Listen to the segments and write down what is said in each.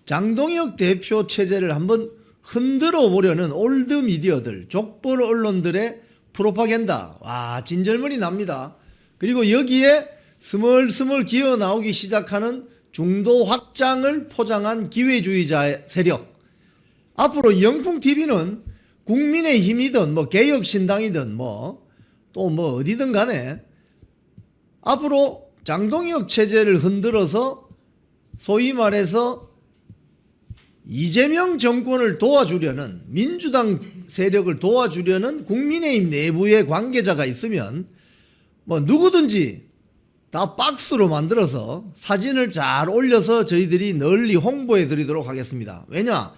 장동혁 대표 체제를 한번 흔들어 보려는 올드 미디어들, 족보 언론들의 프로파간다. 와, 진절머리 납니다. 그리고 여기에 스멀스멀 기어 나오기 시작하는 중도 확장을 포장한 기회주의자 세력. 앞으로 영풍TV는 국민의힘이든 뭐 개혁신당이든 뭐 또 뭐 어디든 간에 앞으로 장동혁 체제를 흔들어서 소위 말해서 이재명 정권을 도와주려는, 민주당 세력을 도와주려는 국민의힘 내부의 관계자가 있으면 뭐 누구든지 다 박스로 만들어서 사진을 잘 올려서 저희들이 널리 홍보해 드리도록 하겠습니다. 왜냐?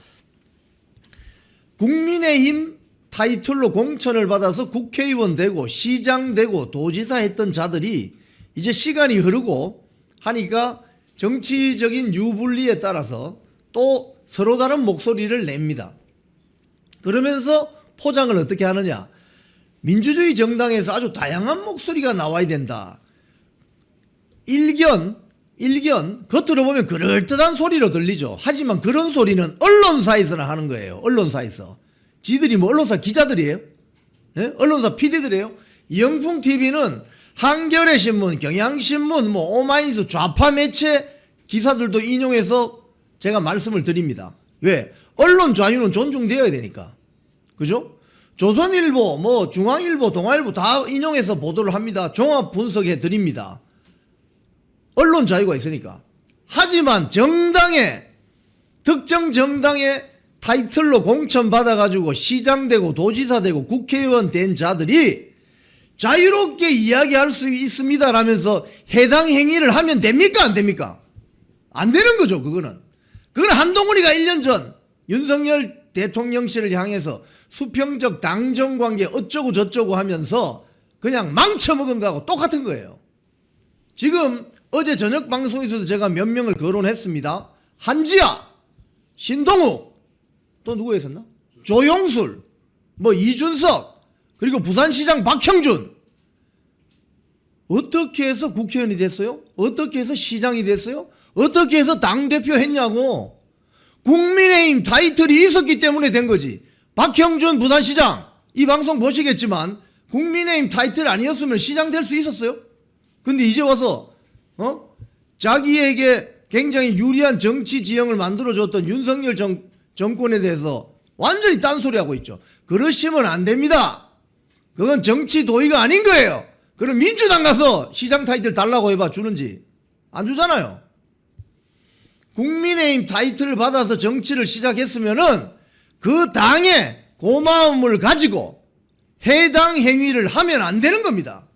국민의힘 타이틀로 공천을 받아서 국회의원 되고 시장 되고 도지사 했던 자들이 이제 시간이 흐르고 하니까 정치적인 유불리에 따라서 또 서로 다른 목소리를 냅니다. 그러면서 포장을 어떻게 하느냐? 민주주의 정당에서 아주 다양한 목소리가 나와야 된다. 일견 겉으로 보면 그럴듯한 소리로 들리죠. 하지만 그런 소리는 언론사에서나 하는 거예요. 언론사에서. 지들이 뭐 언론사 기자들이에요? 예? 언론사 PD들이에요? 영풍TV는 한겨레 신문, 경향신문, 뭐 오마이뉴스 좌파 매체 기사들도 인용해서 제가 말씀을 드립니다. 왜? 언론 자유는 존중되어야 되니까. 그죠? 조선일보, 뭐 중앙일보, 동아일보 다 인용해서 보도를 합니다. 종합 분석해 드립니다. 언론 자유가 있으니까. 하지만 정당의, 특정 정당의 타이틀로 공천 받아가지고 시장 되고 도지사 되고 국회의원 된 자들이 자유롭게 이야기할 수 있습니다 라면서 해당 행위를 하면 됩니까? 안 됩니까? 안 되는 거죠. 그거는 한동훈이가 1년 전 윤석열 대통령실을 향해서 수평적 당정관계 어쩌고 저쩌고 하면서 그냥 망쳐먹은 거하고 똑같은 거예요. 지금 어제 저녁 방송에서도 제가 몇 명을 거론했습니다. 한지아, 신동욱, 또 누구 했었나? 조용술, 뭐 이준석, 그리고 부산시장 박형준. 어떻게 해서 국회의원이 됐어요? 어떻게 해서 시장이 됐어요? 어떻게 해서 당대표 했냐고. 국민의힘 타이틀이 있었기 때문에 된 거지. 박형준 부산시장, 이 방송 보시겠지만 국민의힘 타이틀 아니었으면 시장 될 수 있었어요? 근데 이제 와서 자기에게 굉장히 유리한 정치 지형을 만들어줬던 윤석열 정권에 대해서 완전히 딴소리하고 있죠. 그러시면 안 됩니다. 그건 정치 도의가 아닌 거예요. 그럼 민주당 가서 시장 타이틀 달라고 해봐. 주는지. 안 주잖아요. 국민의힘 타이틀을 받아서 정치를 시작했으면은 그 당의 고마움을 가지고 해당 행위를 하면 안 되는 겁니다.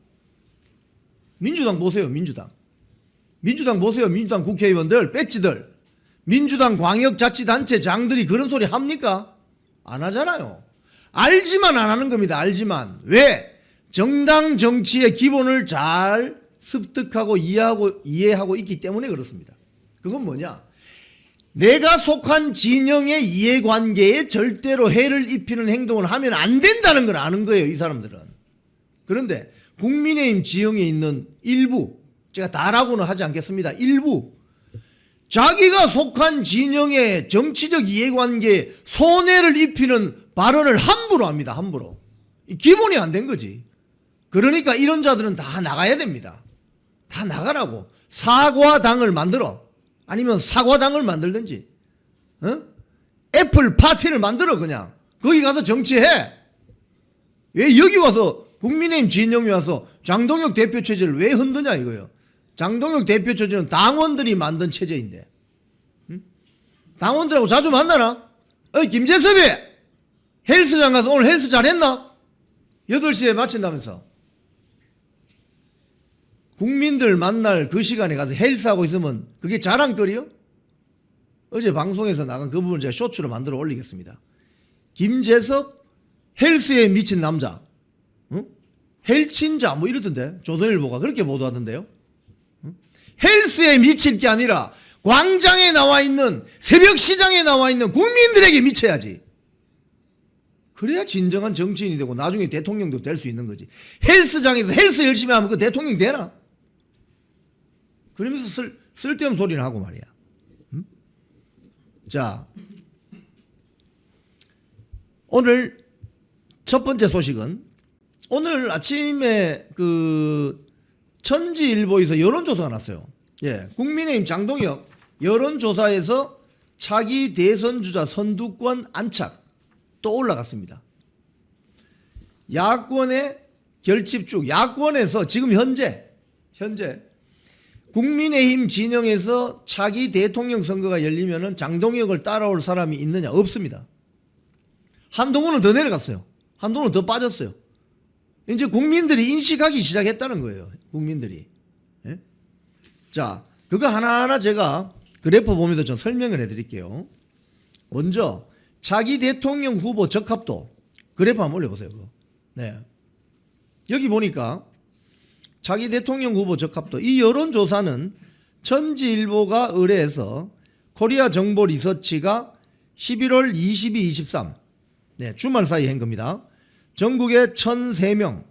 민주당 보세요. 민주당 보세요. 민주당 국회의원들, 배지들, 민주당 광역자치단체장들이 그런 소리 합니까? 안 하잖아요. 알지만 안 하는 겁니다. 알지만. 왜? 정당 정치의 기본을 잘 습득하고 이해하고 있기 때문에 그렇습니다. 그건 뭐냐? 내가 속한 진영의 이해관계에 절대로 해를 입히는 행동을 하면 안 된다는 걸 아는 거예요. 이 사람들은. 그런데 국민의힘 지형에 있는 일부, 제가 다라고는 하지 않겠습니다. 일부, 자기가 속한 진영의 정치적 이해관계에 손해를 입히는 발언을 함부로 합니다. 함부로. 기본이 안 된 거지. 그러니까 이런 자들은 다 나가야 됩니다. 다 나가라고. 사과당을 만들어. 아니면 사과당을 만들든지. 애플 파티를 만들어 그냥. 거기 가서 정치해. 왜 여기 와서 국민의힘 진영이 와서 장동혁 대표 체제를 왜 흔드냐 이거예요. 장동혁 대표 체제는 당원들이 만든 체제인데. 당원들하고 자주 만나나? 김재섭이 헬스장 가서 오늘 헬스 잘했나? 8시에 마친다면서. 국민들 만날 그 시간에 가서 헬스하고 있으면 그게 자랑거리요? 어제 방송에서 나간 그 부분을 제가 쇼츠로 만들어 올리겠습니다. 김재섭 헬스에 미친 남자, 헬친자 뭐 이러던데. 조선일보가 그렇게 보도하던데요. 헬스에 미칠 게 아니라 광장에 나와 있는, 새벽 시장에 나와 있는 국민들에게 미쳐야지. 그래야 진정한 정치인이 되고 나중에 대통령도 될 수 있는 거지. 헬스장에서 헬스 열심히 하면 그 대통령 되나? 그러면서 쓸데없는 소리를 하고 말이야. 자, 오늘 첫 번째 소식은 오늘 아침에 그 천지일보에서 여론조사가 났어요. 예, 국민의힘 장동혁 여론조사에서 차기 대선주자 선두권 안착 또 올라갔습니다. 야권의 결집중, 야권에서 지금 현재 국민의힘 진영에서 차기 대통령 선거가 열리면은 장동혁을 따라올 사람이 있느냐? 없습니다. 한동훈은 더 내려갔어요. 한동훈은 더 빠졌어요. 이제 국민들이 인식하기 시작했다는 거예요. 국민들이. 예? 자, 그거 하나하나 제가 그래프 보면서 좀 설명을 해드릴게요. 먼저 차기 대통령 후보 적합도 그래프 한번 올려보세요. 그거. 네. 여기 보니까 차기 대통령 후보 적합도, 이 여론조사는 천지일보가 의뢰해서 코리아 정보 리서치가 11월 22, 23 네, 주말 사이에 한 겁니다. 전국에 1,003명,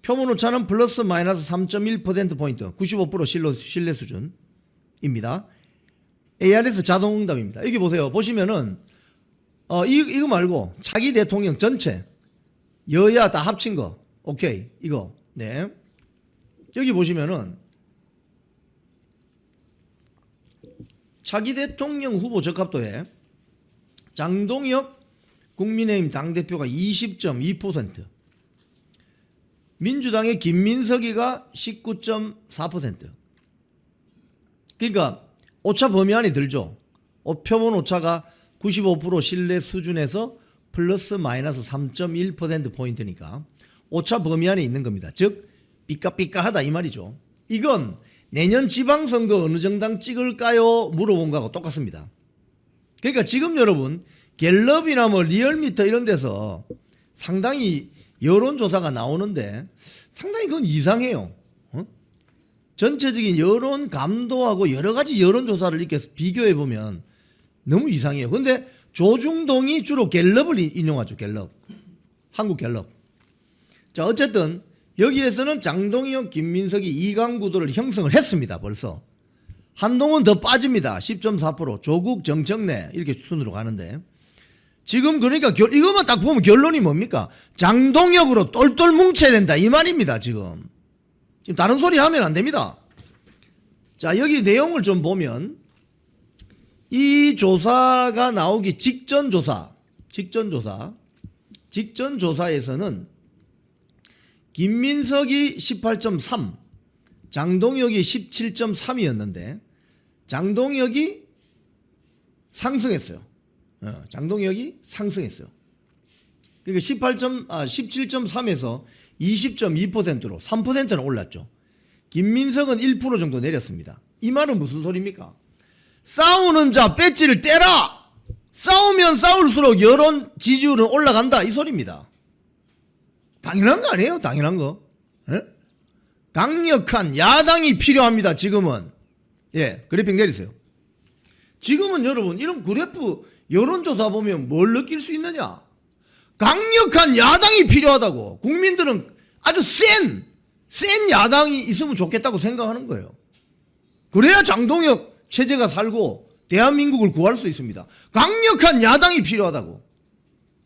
표본 오차는 플러스 마이너스 3.1%포인트, 95% 신뢰 수준입니다. ARS 자동응답입니다. 여기 보세요. 보시면은 이거 말고 차기 대통령 전체 여야 다 합친 거, 오케이, 이거. 네. 여기 보시면은 차기 대통령 후보 적합도에 장동혁 국민의힘 당대표가 20.2%, 민주당의 김민석이가 19.4%. 그러니까 오차 범위 안에 들죠. 표본 오차가 95% 신뢰 수준에서 플러스 마이너스 3.1%포인트니까 오차 범위 안에 있는 겁니다. 즉 삐까삐까하다 이 말이죠. 이건 내년 지방선거 어느 정당 찍을까요? 물어본 거하고 똑같습니다. 그러니까 지금 여러분 갤럽이나 뭐 리얼미터 이런 데서 상당히 여론조사가 나오는데 상당히 그건 이상해요. 전체적인 여론 감도하고 여러 가지 여론조사를 이렇게 비교해 보면 너무 이상해요. 근데 조중동이 주로 갤럽을 인용하죠. 갤럽. 한국 갤럽. 자, 어쨌든 여기에서는 장동혁, 김민석이 2강 구도를 형성을 했습니다. 벌써. 한동훈 더 빠집니다. 10.4%, 조국, 정청래 이렇게 순으로 가는데 지금 그러니까 이것만 딱 보면 결론이 뭡니까? 장동혁으로 똘똘 뭉쳐야 된다 이 말입니다. 지금 다른 소리 하면 안 됩니다. 자, 여기 내용을 좀 보면 이 조사가 나오기 직전 조사에서는 김민석이 18.3, 장동혁이 17.3이었는데 장동혁이 상승했어요. 장동혁이 상승했어요. 그러니까 17.3에서 20.2%로 3%는 올랐죠. 김민석은 1% 정도 내렸습니다. 이 말은 무슨 소리입니까? 싸우는 자 배지를 떼라! 싸우면 싸울수록 여론 지지율은 올라간다 이 소리입니다. 당연한 거 아니에요? 당연한 거. 예? 강력한 야당이 필요합니다. 지금은. 예, 그래픽 내리세요. 지금은 여러분 이런 그래프 여론조사 보면 뭘 느낄 수 있느냐? 강력한 야당이 필요하다고. 국민들은 아주 센 야당이 있으면 좋겠다고 생각하는 거예요. 그래야 장동혁 체제가 살고 대한민국을 구할 수 있습니다. 강력한 야당이 필요하다고.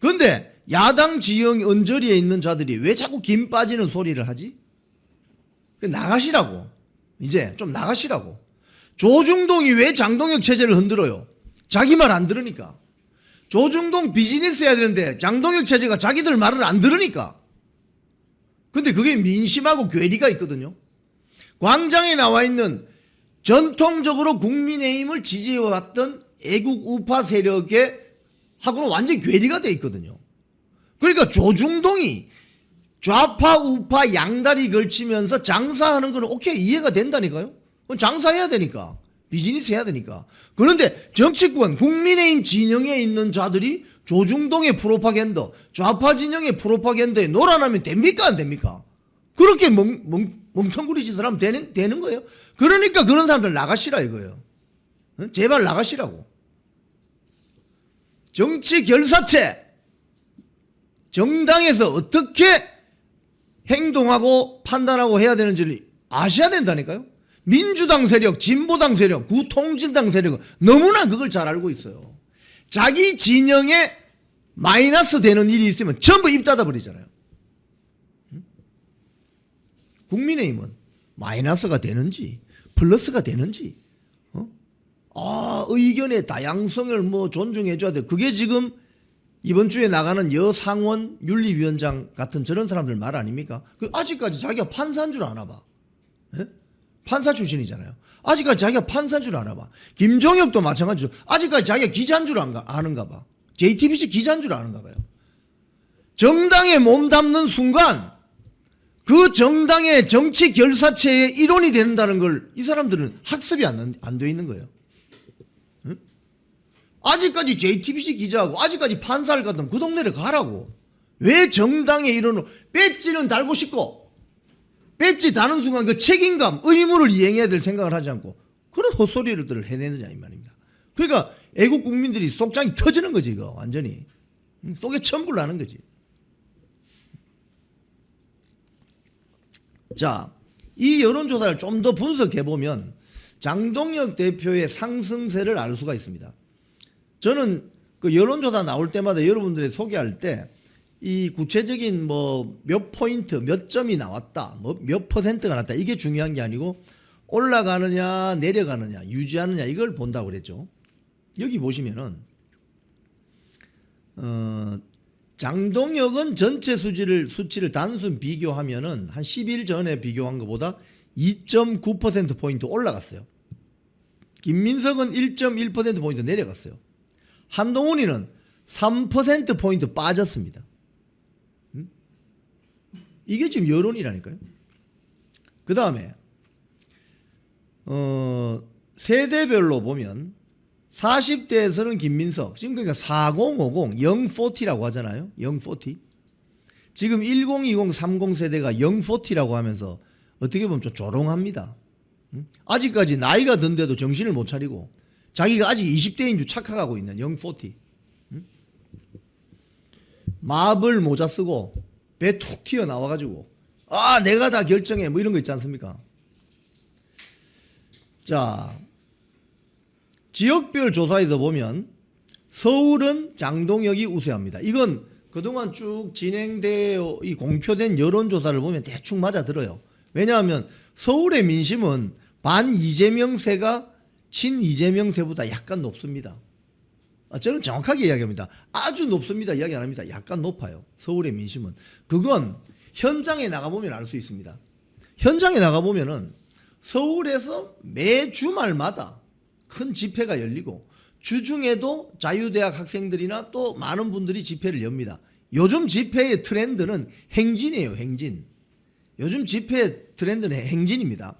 그런데 야당 지형 언저리에 있는 자들이 왜 자꾸 김 빠지는 소리를 하지? 나가시라고. 이제 좀 나가시라고. 조중동이 왜 장동혁 체제를 흔들어요? 자기 말 안 들으니까. 조중동 비즈니스 해야 되는데 장동혁 체제가 자기들 말을 안 들으니까. 근데 그게 민심하고 괴리가 있거든요. 광장에 나와 있는 전통적으로 국민의힘을 지지해왔던 애국 우파 세력의 하고는 완전히 괴리가 돼 있거든요. 그러니까 조중동이 좌파 우파 양다리 걸치면서 장사하는 거는 오케이 이해가 된다니까요. 그건 장사해야 되니까. 비즈니스 해야 되니까. 그런데 정치권 국민의힘 진영에 있는 자들이 조중동의 프로파간다, 좌파 진영의 프로파간다에 놀아나면 됩니까 안 됩니까? 그렇게 멍텅구리 짓을 하면 되는 거예요. 그러니까 그런 사람들 나가시라 이거예요. 제발 나가시라고. 정치 결사체 정당에서 어떻게 행동하고 판단하고 해야 되는지를 아셔야 된다니까요. 민주당 세력, 진보당 세력, 구통진당 세력은 너무나 그걸 잘 알고 있어요. 자기 진영에 마이너스 되는 일이 있으면 전부 입 닫아 버리잖아요. 국민의힘은 마이너스가 되는지 플러스가 되는지 의견의 다양성을 뭐 존중해 줘야 돼. 그게 지금 이번 주에 나가는 여상원 윤리위원장 같은 저런 사람들 말 아닙니까? 아직까지 자기가 판사인 줄 아나 봐. 예? 판사 출신이잖아요. 아직까지 자기가 판사인 줄 아나 봐. 김종혁도 마찬가지죠. 아직까지 자기가 기자인 줄 아는가 봐. JTBC 기자인 줄 아는가 봐요. 정당에 몸담는 순간 그 정당의 정치 결사체의 일원이 된다는 걸 이 사람들은 학습이 안 돼 있는 거예요. 응? 아직까지 JTBC 기자하고 아직까지 판사를 가든 그 동네를 가라고. 왜 정당의 일원으로 배지는 달고 싶고 배지 다는 순간 그 책임감, 의무를 이행해야 될 생각을 하지 않고 그런 헛소리를 해내느냐 이 말입니다. 그러니까 애국 국민들이 속장이 터지는 거지 이거 완전히. 속에 천불 나는 거지. 자, 이 여론조사를 좀 더 분석해보면 장동혁 대표의 상승세를 알 수가 있습니다. 저는 그 여론조사 나올 때마다 여러분들이 소개할 때 이 구체적인 뭐 몇 포인트, 몇 점이 나왔다, 뭐 몇 퍼센트가 났다 이게 중요한 게 아니고 올라가느냐, 내려가느냐, 유지하느냐 이걸 본다고 그랬죠. 여기 보시면은 장동혁은 전체 수치를 단순 비교하면은 한 10일 전에 비교한 것보다 2.9%포인트 올라갔어요. 김민석은 1.1%포인트 내려갔어요. 한동훈이는 3%포인트 빠졌습니다. 이게 지금 여론이라니까요. 그 다음에 세대별로 보면 40대에서는 김민석, 지금 그러니까 4050, 040라고 하잖아요. 040. 지금 1020, 30 세대가 040라고 하면서 어떻게 보면 좀 조롱합니다. 아직까지 나이가 든데도 정신을 못 차리고 자기가 아직 20대인 줄 착각하고 있는 040. 마블 모자 쓰고 배 툭 튀어나와가지고 내가 다 결정해 뭐 이런 거 있지 않습니까? 자, 지역별 조사에서 보면 서울은 장동혁이 우세합니다. 이건 그동안 쭉 진행되어 이 공표된 여론조사를 보면 대충 맞아들어요. 왜냐하면 서울의 민심은 반 이재명세가 친 이재명세보다 약간 높습니다. 저는 정확하게 이야기합니다. 아주 높습니다 이야기 안 합니다. 약간 높아요. 서울의 민심은. 그건 현장에 나가보면 알 수 있습니다. 현장에 나가보면은 서울에서 매 주말마다 큰 집회가 열리고 주중에도 자유대학 학생들이나 또 많은 분들이 집회를 엽니다. 요즘 집회의 트렌드는 행진이에요. 행진. 요즘 집회 트렌드는 행진입니다.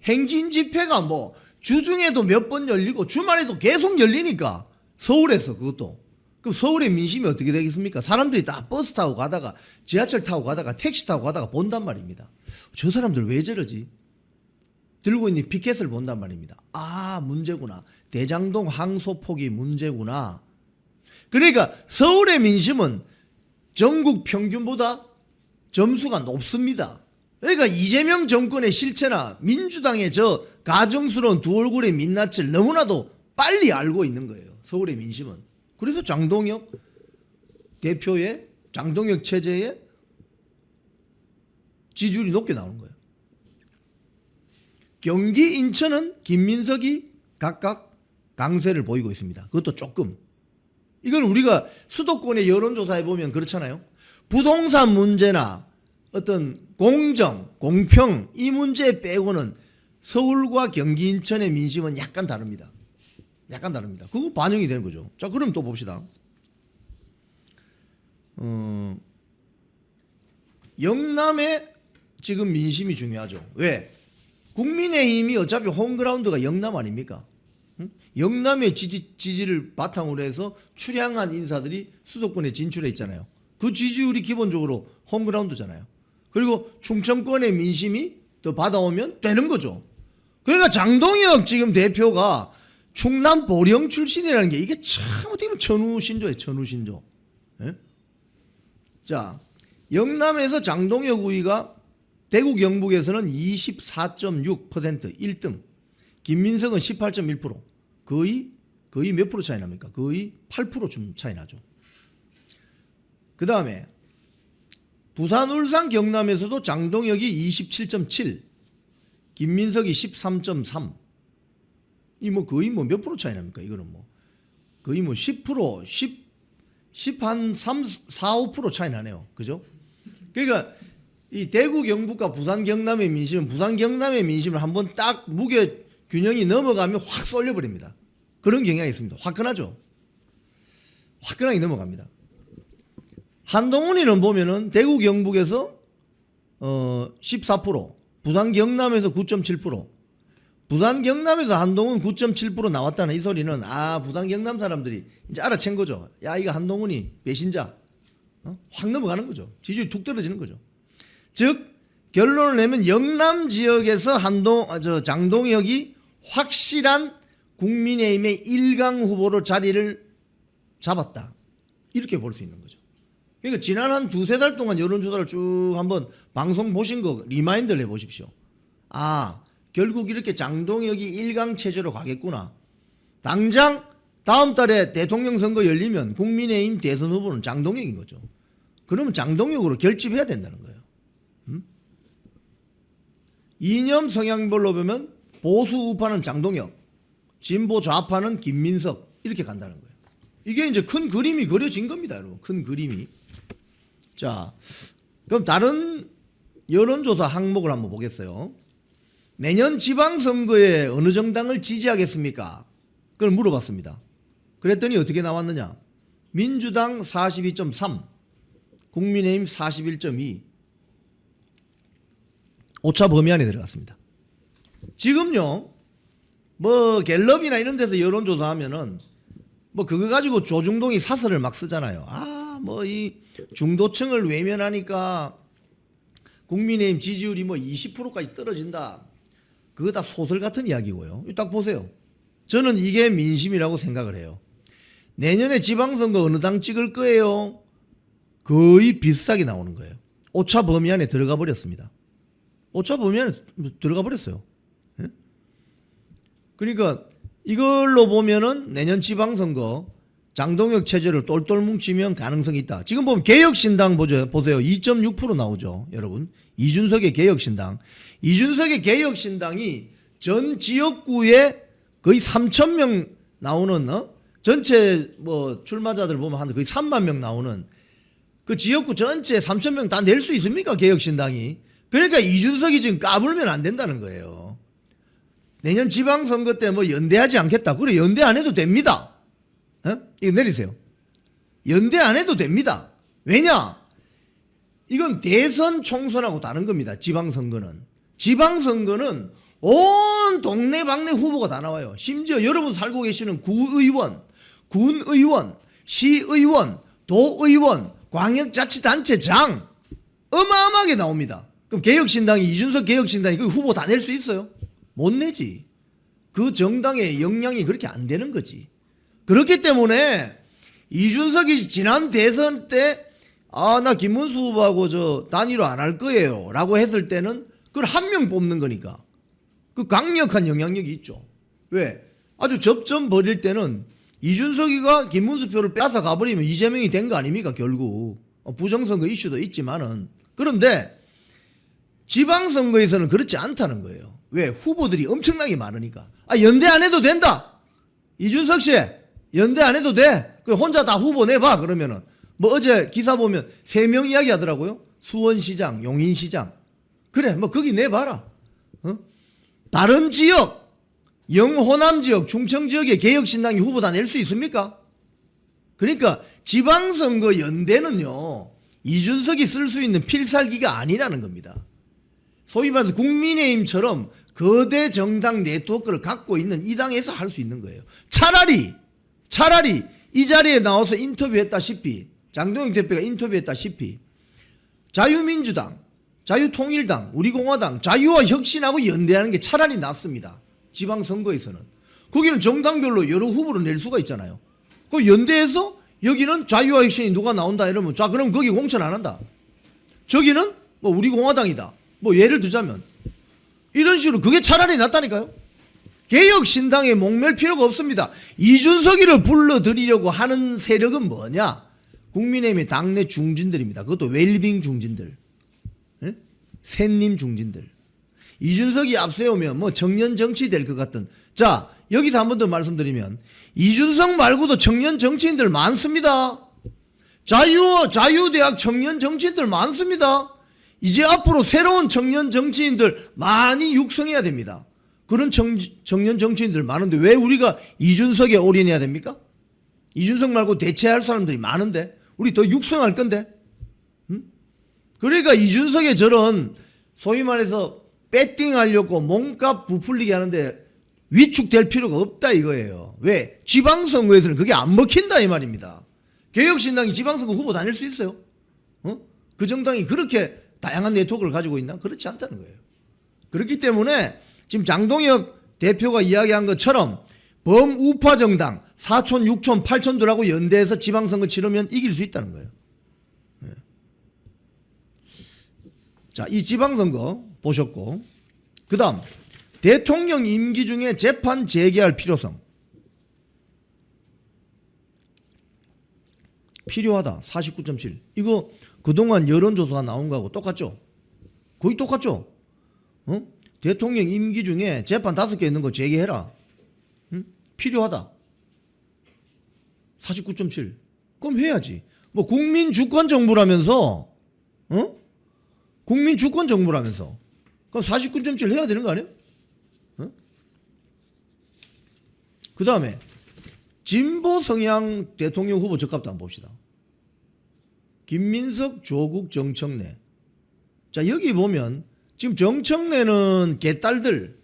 행진 집회가 뭐 주중에도 몇 번 열리고 주말에도 계속 열리니까 서울에서 그것도. 그럼 서울의 민심이 어떻게 되겠습니까? 사람들이 다 버스 타고 가다가 지하철 타고 가다가 택시 타고 가다가 본단 말입니다. 저 사람들 왜 저러지? 들고 있는 피켓을 본단 말입니다. 문제구나. 대장동 항소폭이 문제구나. 그러니까 서울의 민심은 전국 평균보다 점수가 높습니다. 그러니까 이재명 정권의 실체나 민주당의 저 가정스러운 두 얼굴의 민낯을 너무나도 빨리 알고 있는 거예요. 서울의 민심은. 그래서 장동혁 대표의 장동혁 체제의 지지율이 높게 나오는 거예요. 경기, 인천은 김민석이 각각 강세를 보이고 있습니다. 그것도 조금. 이건 우리가 수도권의 여론조사에 보면 그렇잖아요. 부동산 문제나 어떤 공정, 공평 이 문제 빼고는 서울과 경기, 인천의 민심은 약간 다릅니다. 약간 다릅니다. 그거 반영이 되는 거죠. 자, 그럼 또 봅시다. 영남의 지금 민심이 중요하죠. 왜? 국민의힘이 어차피 홈그라운드가 영남 아닙니까? 영남의 지지를 바탕으로 해서 출향한 인사들이 수도권에 진출해 있잖아요. 그 지지율이 기본적으로 홈그라운드잖아요. 그리고 충청권의 민심이 더 받아오면 되는 거죠. 그러니까 장동혁 지금 대표가 충남 보령 출신이라는 게 이게 참 어떻게 보면 천우신조예요. 천우신조. 예? 자, 영남에서 장동혁 우위가 대구 경북에서는 24.6% 1등. 김민석은 18.1%. 거의 몇 프로 차이 납니까? 거의 8%좀 차이 나죠. 그 다음에 부산, 울산, 경남에서도 장동혁이 27.7, 김민석이 13.3. 이 뭐 거의 뭐 몇 프로 차이 납니까? 이거는 뭐 거의 뭐 10%, 10한 3, 4, 5% 차이 나네요. 그죠? 그러니까 이 대구, 경북과 부산, 경남의 민심은 부산, 경남의 민심을 한번 딱 무게 균형이 넘어가면 확 쏠려버립니다. 그런 경향이 있습니다. 화끈하죠? 화끈하게 넘어갑니다. 한동훈이는 보면은 대구, 경북에서 14%, 부산, 경남에서 9.7%, 부산, 경남에서 한동훈 9.7% 나왔다는 이 소리는 부산, 경남 사람들이 이제 알아챈 거죠. 야, 이거 한동훈이 배신자. 확 넘어가는 거죠. 지지율이 툭 떨어지는 거죠. 즉 결론을 내면 영남 지역에서 장동혁이 확실한 국민의힘의 1강 후보로 자리를 잡았다. 이렇게 볼 수 있는 거죠. 그러니까 지난 한 두세 달 동안 여론조사를 쭉 한번 방송 보신 거 리마인드를 해보십시오. 결국 이렇게 장동혁이 1강 체제로 가겠구나. 당장 다음 달에 대통령 선거 열리면 국민의힘 대선 후보는 장동혁인 거죠. 그러면 장동혁으로 결집해야 된다는 거예요. 이념 성향별로 보면 보수 우파는 장동혁, 진보 좌파는 김민석 이렇게 간다는 거예요. 이게 이제 큰 그림이 그려진 겁니다, 여러분. 큰 그림이. 자, 그럼 다른 여론조사 항목을 한번 보겠어요. 내년 지방선거에 어느 정당을 지지하겠습니까? 그걸 물어봤습니다. 그랬더니 어떻게 나왔느냐? 민주당 42.3, 국민의힘 41.2, 오차 범위 안에 들어갔습니다. 지금요, 뭐 갤럽이나 이런 데서 여론조사하면은 뭐 그거 가지고 조중동이 사설을 막 쓰잖아요. 뭐 이 중도층을 외면하니까 국민의힘 지지율이 뭐 20%까지 떨어진다. 그거 다 소설 같은 이야기고요. 딱 보세요. 저는 이게 민심이라고 생각을 해요. 내년에 지방선거 어느 당 찍을 거예요? 거의 비슷하게 나오는 거예요. 오차 범위 안에 들어가 버렸습니다. 오차 범위 안에 들어가 버렸어요. 예? 그러니까 이걸로 보면은 내년 지방선거 장동혁 체제를 똘똘 뭉치면 가능성이 있다. 지금 보면 개혁신당 보세요. 2.6% 나오죠. 여러분. 이준석의 개혁신당. 이준석의 개혁신당이 전 지역구에 거의 3,000명 나오는 전체 뭐 출마자들 보면 한 거의 3만 명 나오는 그 지역구 전체 3,000명 다 낼 수 있습니까? 개혁신당이. 그러니까 이준석이 지금 까불면 안 된다는 거예요. 내년 지방선거 때 뭐 연대하지 않겠다. 그래, 연대 안 해도 됩니다. 이거 내리세요. 연대 안 해도 됩니다. 왜냐? 이건 대선 총선하고 다른 겁니다. 지방선거는. 지방선거는 온 동네방네 후보가 다 나와요. 심지어 여러분 살고 계시는 구의원, 군의원, 시의원, 도의원, 광역자치단체장 어마어마하게 나옵니다. 그럼 개혁신당이 이준석 개혁신당이 그 후보 다 낼 수 있어요? 못 내지. 그 정당의 역량이 그렇게 안 되는 거지. 그렇기 때문에 이준석이 지난 대선 때 나 김문수 후보하고 저 단일화 안 할 거예요 라고 했을 때는 그걸 한 명 뽑는 거니까 그 강력한 영향력이 있죠. 왜? 아주 접점 벌일 때는 이준석이가 김문수 표를 뺏어 가버리면 이재명이 된 거 아닙니까? 결국 부정선거 이슈도 있지만은. 그런데 지방선거에서는 그렇지 않다는 거예요. 왜? 후보들이 엄청나게 많으니까. 연대 안 해도 된다. 이준석 씨 연대 안 해도 돼. 그 혼자 다 후보 내봐. 그러면은 뭐 어제 기사 보면 3명 이야기 하더라고요. 수원시장, 용인시장. 그래, 뭐 거기 내봐라. 다른 지역, 영호남 지역, 충청 지역에 개혁신당이 후보 다 낼 수 있습니까? 그러니까 지방선거 연대는요, 이준석이 쓸 수 있는 필살기가 아니라는 겁니다. 소위 말해서 국민의힘처럼 거대 정당 네트워크를 갖고 있는 이 당에서 할 수 있는 거예요. 차라리 이 자리에 나와서 인터뷰했다시피, 장동혁 대표가 인터뷰했다시피 자유민주당, 자유통일당, 우리공화당, 자유와 혁신하고 연대하는 게 차라리 낫습니다. 지방선거에서는. 거기는 정당별로 여러 후보를 낼 수가 있잖아요. 그 연대해서 여기는 자유와 혁신이 누가 나온다 이러면 자 그럼 거기 공천 안 한다. 저기는 뭐 우리공화당이다. 뭐 예를 들자면 이런 식으로 그게 차라리 낫다니까요. 개혁신당에 목맬 필요가 없습니다. 이준석이를 불러들이려고 하는 세력은 뭐냐? 국민의힘의 당내 중진들입니다. 그것도 웰빙 중진들, 예? 샌님 중진들. 이준석이 앞세우면 뭐 청년 정치 될 것 같은. 자, 여기서 한 번 더 말씀드리면 이준석 말고도 청년 정치인들 많습니다. 자유대학 청년 정치인들 많습니다. 이제 앞으로 새로운 청년 정치인들 많이 육성해야 됩니다. 그런 청년 정치인들 많은데 왜 우리가 이준석에 올인해야 됩니까? 이준석 말고 대체할 사람들이 많은데 우리 더 육성할 건데. 그러니까 이준석의 저런 소위 말해서 배팅하려고 몸값 부풀리게 하는데 위축될 필요가 없다 이거예요. 왜? 지방선거에서는 그게 안 먹힌다 이 말입니다. 개혁신당이 지방선거 후보 다닐 수 있어요? 그 정당이 그렇게 다양한 네트워크를 가지고 있나? 그렇지 않다는 거예요. 그렇기 때문에 지금 장동혁 대표가 이야기한 것처럼 범우파 정당 4촌, 6촌, 8촌들하고 연대해서 지방선거 치르면 이길 수 있다는 거예요. 네. 자, 이 지방선거 보셨고 그 다음 대통령 임기 중에 재판 재개할 필요성. 필요하다. 49.7. 이거 그동안 여론조사가 나온 거하고 똑같죠? 거의 똑같죠? 대통령 임기 중에 재판 5개 있는 거 재개해라. 필요하다. 49.7. 그럼 해야지. 뭐 국민 주권 정부라면서, 국민 주권 정부라면서. 그럼 49.7 해야 되는 거 아니에요? 그 다음에 진보 성향 대통령 후보 적합도 한번 봅시다. 김민석, 조국, 정청래. 자, 여기 보면 지금 정청래는 개딸들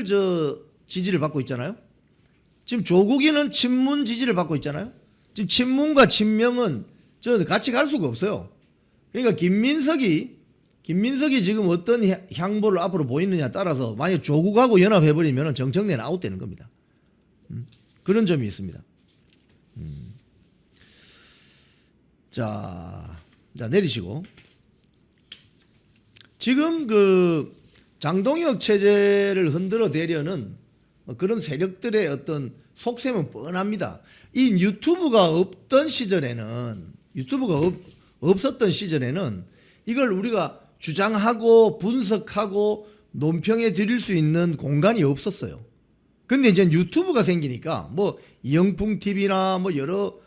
저 지지를 받고 있잖아요. 지금 조국이는 친문 지지를 받고 있잖아요. 지금 친문과 친명은 저 같이 갈 수가 없어요. 그러니까 김민석이 지금 어떤 향보를 앞으로 보이느냐에 따라서 만약 조국하고 연합해버리면 정청래는 아웃되는 겁니다. 그런 점이 있습니다. 자, 내리시고. 지금 그 장동혁 체제를 흔들어 대려는 그런 세력들의 어떤 속셈은 뻔합니다. 이 유튜브가 없던 시절에는, 없었던 시절에는 이걸 우리가 주장하고 분석하고 논평해 드릴 수 있는 공간이 없었어요. 근데 이제 유튜브가 생기니까 뭐 영풍 TV나 뭐 여러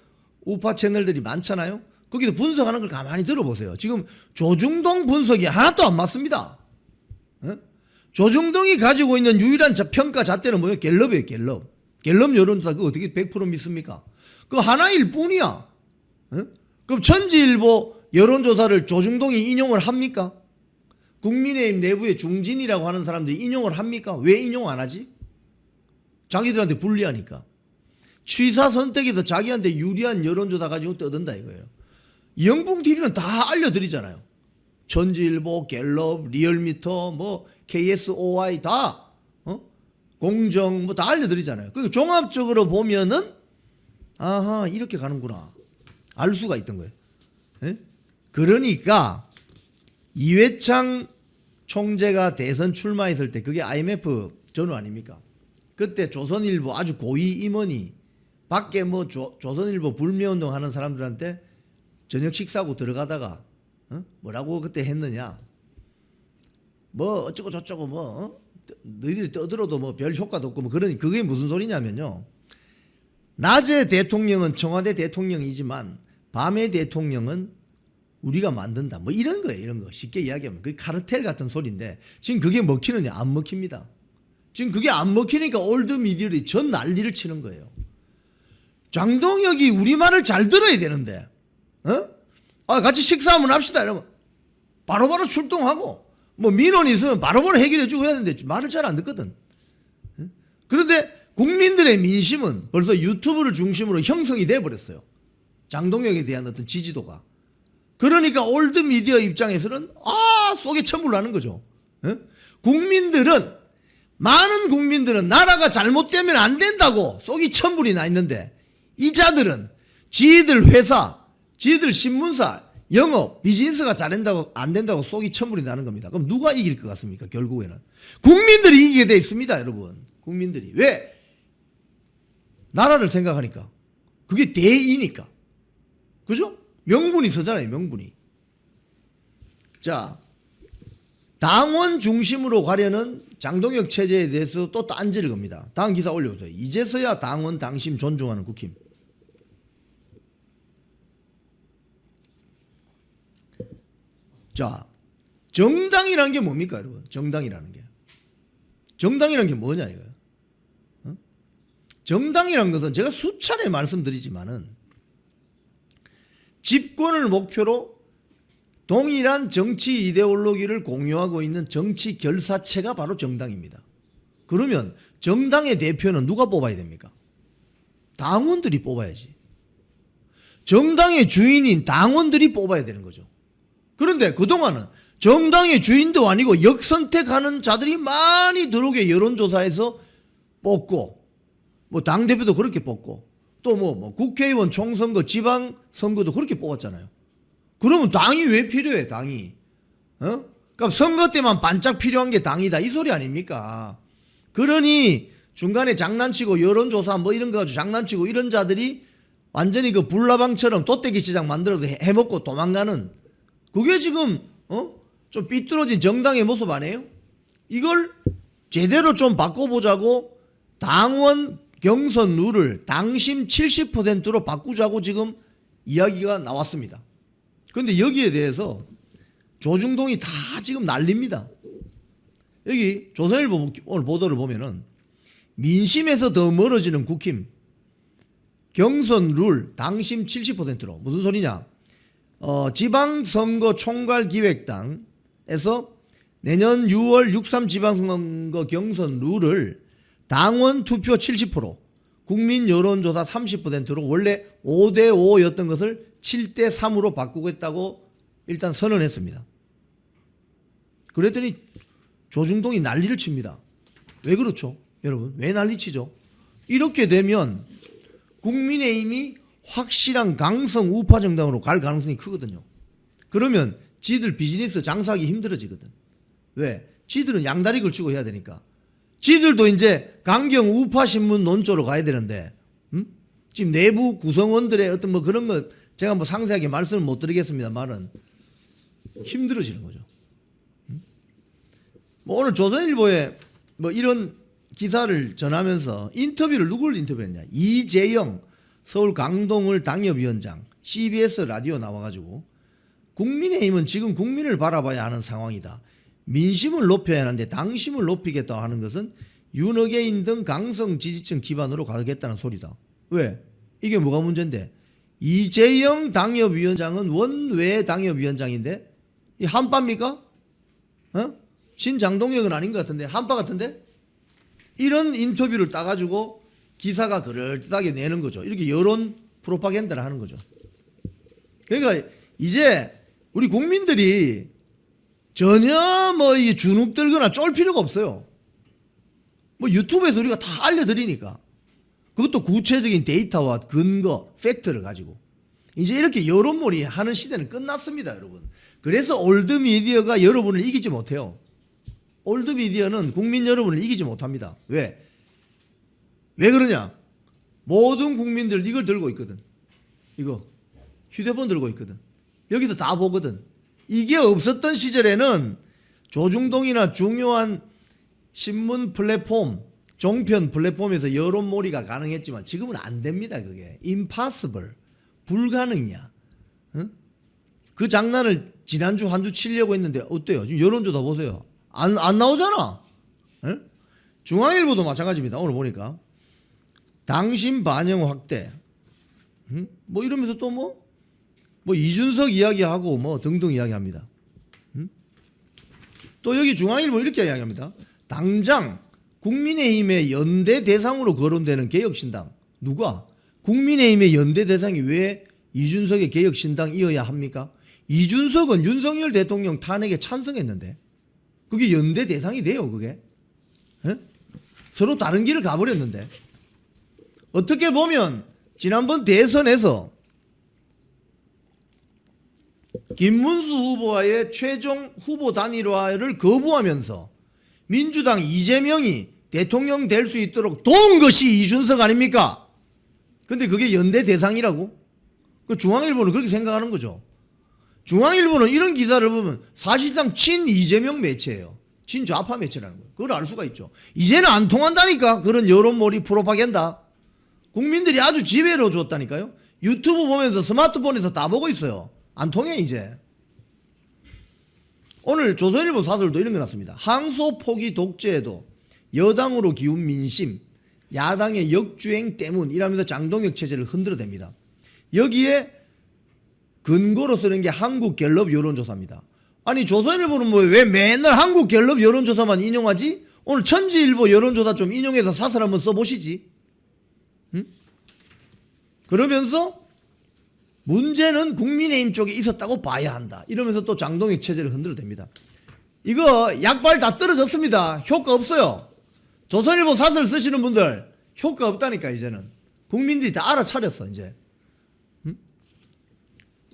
우파 채널들이 많잖아요. 거기서 분석하는 걸 가만히 들어보세요. 지금 조중동 분석이 하나도 안 맞습니다. 조중동이 가지고 있는 유일한 평가 잣대는 뭐예요? 갤럽이에요, 갤럽. 갤럽 여론조사 그거 어떻게 100% 믿습니까? 그거 하나일 뿐이야. 그럼 천지일보 여론조사를 조중동이 인용을 합니까? 국민의힘 내부의 중진이라고 하는 사람들이 인용을 합니까? 왜 인용 안 하지? 자기들한테 불리하니까. 취사 선택에서 자기한테 유리한 여론조사 가지고 떠든다 이거예요. 영풍TV는 다 알려드리잖아요. 천지일보, 갤럽, 리얼미터, 뭐 KSOI 다 공정 뭐 다 알려드리잖아요. 그러니까 종합적으로 보면은 아하 이렇게 가는구나 알 수가 있던 거예요. 에? 그러니까 이회창 총재가 대선 출마했을 때 그게 IMF 전후 아닙니까? 그때 조선일보 아주 고위 임원이 밖에 뭐 조선일보 불매운동 하는 사람들한테 저녁 식사하고 들어가다가 뭐라고 그때 했느냐? 뭐 어쩌고 저쩌고 뭐 너희들이 떠들어도 뭐 별 효과도 없고 뭐 그러니 그게 무슨 소리냐면요. 낮에 대통령은 청와대 대통령이지만 밤에 대통령은 우리가 만든다. 뭐 이런 거예요. 이런 거 쉽게 이야기하면 그게 카르텔 같은 소리인데 지금 그게 먹히느냐? 안 먹힙니다. 지금 그게 안 먹히니까 올드미디어들이 전 난리를 치는 거예요. 장동혁이 우리 말을 잘 들어야 되는데 같이 식사 한번 합시다 이러면 바로바로 출동하고 뭐 민원이 있으면 바로바로 해결해주고 해야 되는데 말을 잘 안 듣거든. 그런데 국민들의 민심은 벌써 유튜브를 중심으로 형성이 돼버렸어요. 장동혁에 대한 어떤 지지도가. 그러니까 올드미디어 입장에서는 속에 천불 나는 거죠. 많은 국민들은 나라가 잘못되면 안 된다고 속이 천불이 나 있는데 이 자들은 지들 회사, 지들 신문사 영업, 비즈니스가 잘 된다고 안 된다고 속이 천불이 나는 겁니다. 그럼 누가 이길 것 같습니까? 결국에는 국민들이 이기게 돼 있습니다, 여러분. 국민들이. 왜? 나라를 생각하니까. 그게 대의니까. 그죠? 명분이 서잖아요, 명분이. 자, 당원 중심으로 가려는 장동혁 체제에 대해서 또 딴지를 겁니다. 다음 기사 올려보세요. 이제서야 당원 당심 존중하는 국힘. 자, 정당이라는 게 뭡니까, 여러분? 정당이라는 게. 정당이라는 게 뭐냐, 이거예요. 어? 정당이라는 것은 제가 수차례 말씀드리지만은 집권을 목표로 동일한 정치 이데올로기를 공유하고 있는 정치 결사체가 바로 정당입니다. 그러면 정당의 대표는 누가 뽑아야 됩니까? 당원들이 뽑아야지. 정당의 주인인 당원들이 뽑아야 되는 거죠. 그런데 그동안은 정당의 주인도 아니고 역선택하는 자들이 많이 들어오게 여론조사에서 뽑고, 뭐 당대표도 그렇게 뽑고, 또 뭐 국회의원 총선거 지방선거도 그렇게 뽑았잖아요. 그러면 당이 왜 필요해, 당이? 그러니까 선거 때만 반짝 필요한 게 당이다, 이 소리 아닙니까? 그러니 중간에 장난치고 여론조사 뭐 이런 거 가지고 장난치고 이런 자들이 완전히 그 불나방처럼 돗대기 시장 만들어서 해먹고 도망가는, 그게 지금 좀 삐뚤어진 정당의 모습 아니에요? 이걸 제대로 좀 바꿔보자고 당원 경선 룰을 당심 70%로 바꾸자고 지금 이야기가 나왔습니다. 그런데 여기에 대해서 조중동이 다 지금 난립니다. 여기 조선일보 오늘 보도를 보면은 민심에서 더 멀어지는 국힘, 경선 룰 당심 70%로. 무슨 소리냐? 지방선거 총괄기획당에서 내년 6월 6.3 지방선거 경선 룰을 당원 투표 70%, 국민 여론조사 30%로 원래 5대5였던 것을 7대3으로 바꾸겠다고 일단 선언했습니다. 그랬더니 조중동이 난리를 칩니다. 왜 그렇죠? 여러분, 왜 난리치죠? 이렇게 되면 국민의힘이 확실한 강성 우파 정당으로 갈 가능성이 크거든요. 그러면 지들 비즈니스 장사하기 힘들어지거든. 왜? 지들은 양다리 걸치고 해야 되니까. 지들도 이제 강경 우파 신문 논조로 가야 되는데, 지금 내부 구성원들의 어떤 뭐 그런 거 제가 뭐 상세하게 말씀을 못 드리겠습니다만은 힘들어지는 거죠. 뭐 오늘 조선일보에 뭐 이런 기사를 전하면서 인터뷰를 누구를 인터뷰했냐? 이재영 서울 강동을 당협위원장 CBS 라디오 나와가지고 국민의힘은 지금 국민을 바라봐야 하는 상황이다. 민심을 높여야 하는데 당심을 높이겠다 하는 것은 윤핵인 등 강성 지지층 기반으로 가겠다는 소리다. 왜? 이게 뭐가 문제인데? 이재영 당협위원장은 원외 당협위원장인데 이 한파입니까? 신장동혁은 아닌 것 같은데 한파 같은데? 이런 인터뷰를 따가지고 기사가 그럴듯하게 내는 거죠. 이렇게 여론 프로파간다를 하는 거죠. 그러니까 이제 우리 국민들이 전혀 뭐 이 주눅 들거나 쫄 필요가 없어요. 뭐 유튜브에서 우리가 다 알려드리니까. 그것도 구체적인 데이터와 근거, 팩트를 가지고. 이제 이렇게 여론몰이 하는 시대는 끝났습니다, 여러분. 그래서 올드미디어가 여러분을 이기지 못해요. 올드미디어는 국민 여러분을 이기지 못합니다. 왜? 왜 그러냐? 모든 국민들 이걸 들고 있거든. 이거 휴대폰 들고 있거든. 여기서 다 보거든. 이게 없었던 시절에는 조중동이나 중요한 신문 플랫폼, 종편 플랫폼에서 여론몰이가 가능했지만 지금은 안 됩니다. 그게 impossible, 불가능이야. 응? 그 장난을 지난주 한 주 치려고 했는데 어때요? 지금 여론조사 보세요. 안 나오잖아. 응? 중앙일보도 마찬가지입니다. 오늘 보니까 당심 반영 확대, 뭐 이러면서 또 뭐 이준석 이야기하고 뭐 등등 이야기합니다. 또 여기 중앙일보 이렇게 이야기합니다. 당장 국민의힘의 연대 대상으로 거론되는 개혁신당, 누가? 국민의힘의 연대 대상이 왜 이준석의 개혁신당이어야 합니까? 이준석은 윤석열 대통령 탄핵에 찬성했는데 그게 연대 대상이 돼요, 그게? 에? 서로 다른 길을 가버렸는데. 어떻게 보면 지난번 대선에서 김문수 후보와의 최종 후보 단일화를 거부하면서 민주당 이재명이 대통령 될 수 있도록 도운 것이 이준석 아닙니까? 근데 그게 연대 대상이라고? 그 중앙일보는 그렇게 생각하는 거죠. 중앙일보는 이런 기사를 보면 사실상 친 이재명 매체예요. 친좌파 매체라는 거예요. 그걸 알 수가 있죠. 이제는 안 통한다니까. 그런 여론몰이 프로파간다. 국민들이 아주 지배로 줬다니까요. 유튜브 보면서 스마트폰에서 다 보고 있어요. 안 통해 이제. 오늘 조선일보 사설도 이런 거 났습니다. 항소 포기 독재에도 여당으로 기운 민심, 야당의 역주행 때문 이라면서 장동혁 체제를 흔들어댑니다. 여기에 근거로 쓰는 게 한국갤럽 여론조사입니다. 아니 조선일보는 뭐 왜 맨날 한국갤럽 여론조사만 인용하지? 오늘 천지일보 여론조사 좀 인용해서 사설 한번 써보시지. 응? 그러면서 문제는 국민의힘 쪽에 있었다고 봐야 한다. 이러면서 또 장동혁 체제를 흔들어댑니다. 이거 약발 다 떨어졌습니다. 효과 없어요. 조선일보 사설 쓰시는 분들 효과 없다니까 이제는. 국민들이 다 알아차렸어 이제.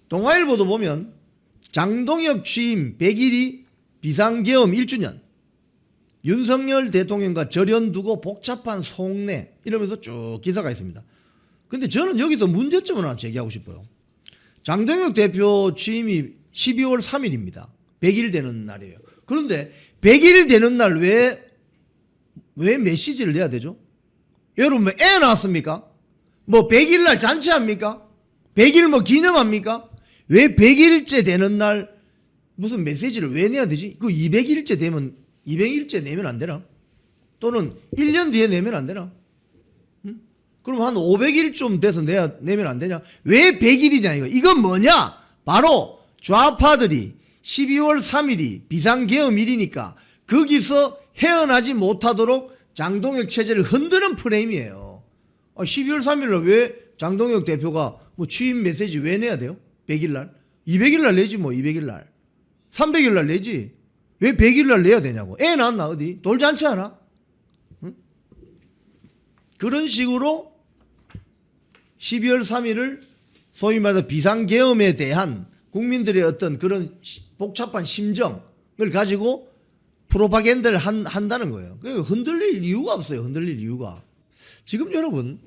동아일보도 보면 장동혁 취임 100일이 비상계엄 1주년, 윤석열 대통령과 절연 두고 복잡한 속내 이러면서 쭉 기사가 있습니다. 근데 저는 여기서 문제점을 하나 제기하고 싶어요. 장동혁 대표 취임이 12월 3일입니다. 100일 되는 날이에요. 그런데 100일 되는 날 왜 메시지를 내야 되죠? 여러분 뭐 애 낳았습니까? 뭐 100일 날 잔치합니까? 100일 뭐 기념합니까? 왜 100일째 되는 날 무슨 메시지를 왜 내야 되지? 그 200일째 되면 200일째 내면 안 되나? 또는 1년 뒤에 내면 안 되나? 응? 그럼 한 500일 좀 돼서 내면 안 되냐? 왜 100일이냐 이거. 이건 뭐냐? 바로 좌파들이 12월 3일이 비상계엄일이니까 거기서 헤어나지 못하도록 장동혁 체제를 흔드는 프레임이에요. 12월 3일날 왜 장동혁 대표가 뭐 취임 메시지 왜 내야 돼요? 100일날? 200일날 내지 뭐 200일날. 300일날 내지. 왜 100일날 내야 되냐고. 애 낳았나 어디? 돌잔치 하나? 응? 그런 식으로 12월 3일을 소위 말해서 비상계엄에 대한 국민들의 어떤 그런 복잡한 심정을 가지고 프로파간다를 한다는 거예요. 흔들릴 이유가 없어요. 흔들릴 이유가. 지금 여러분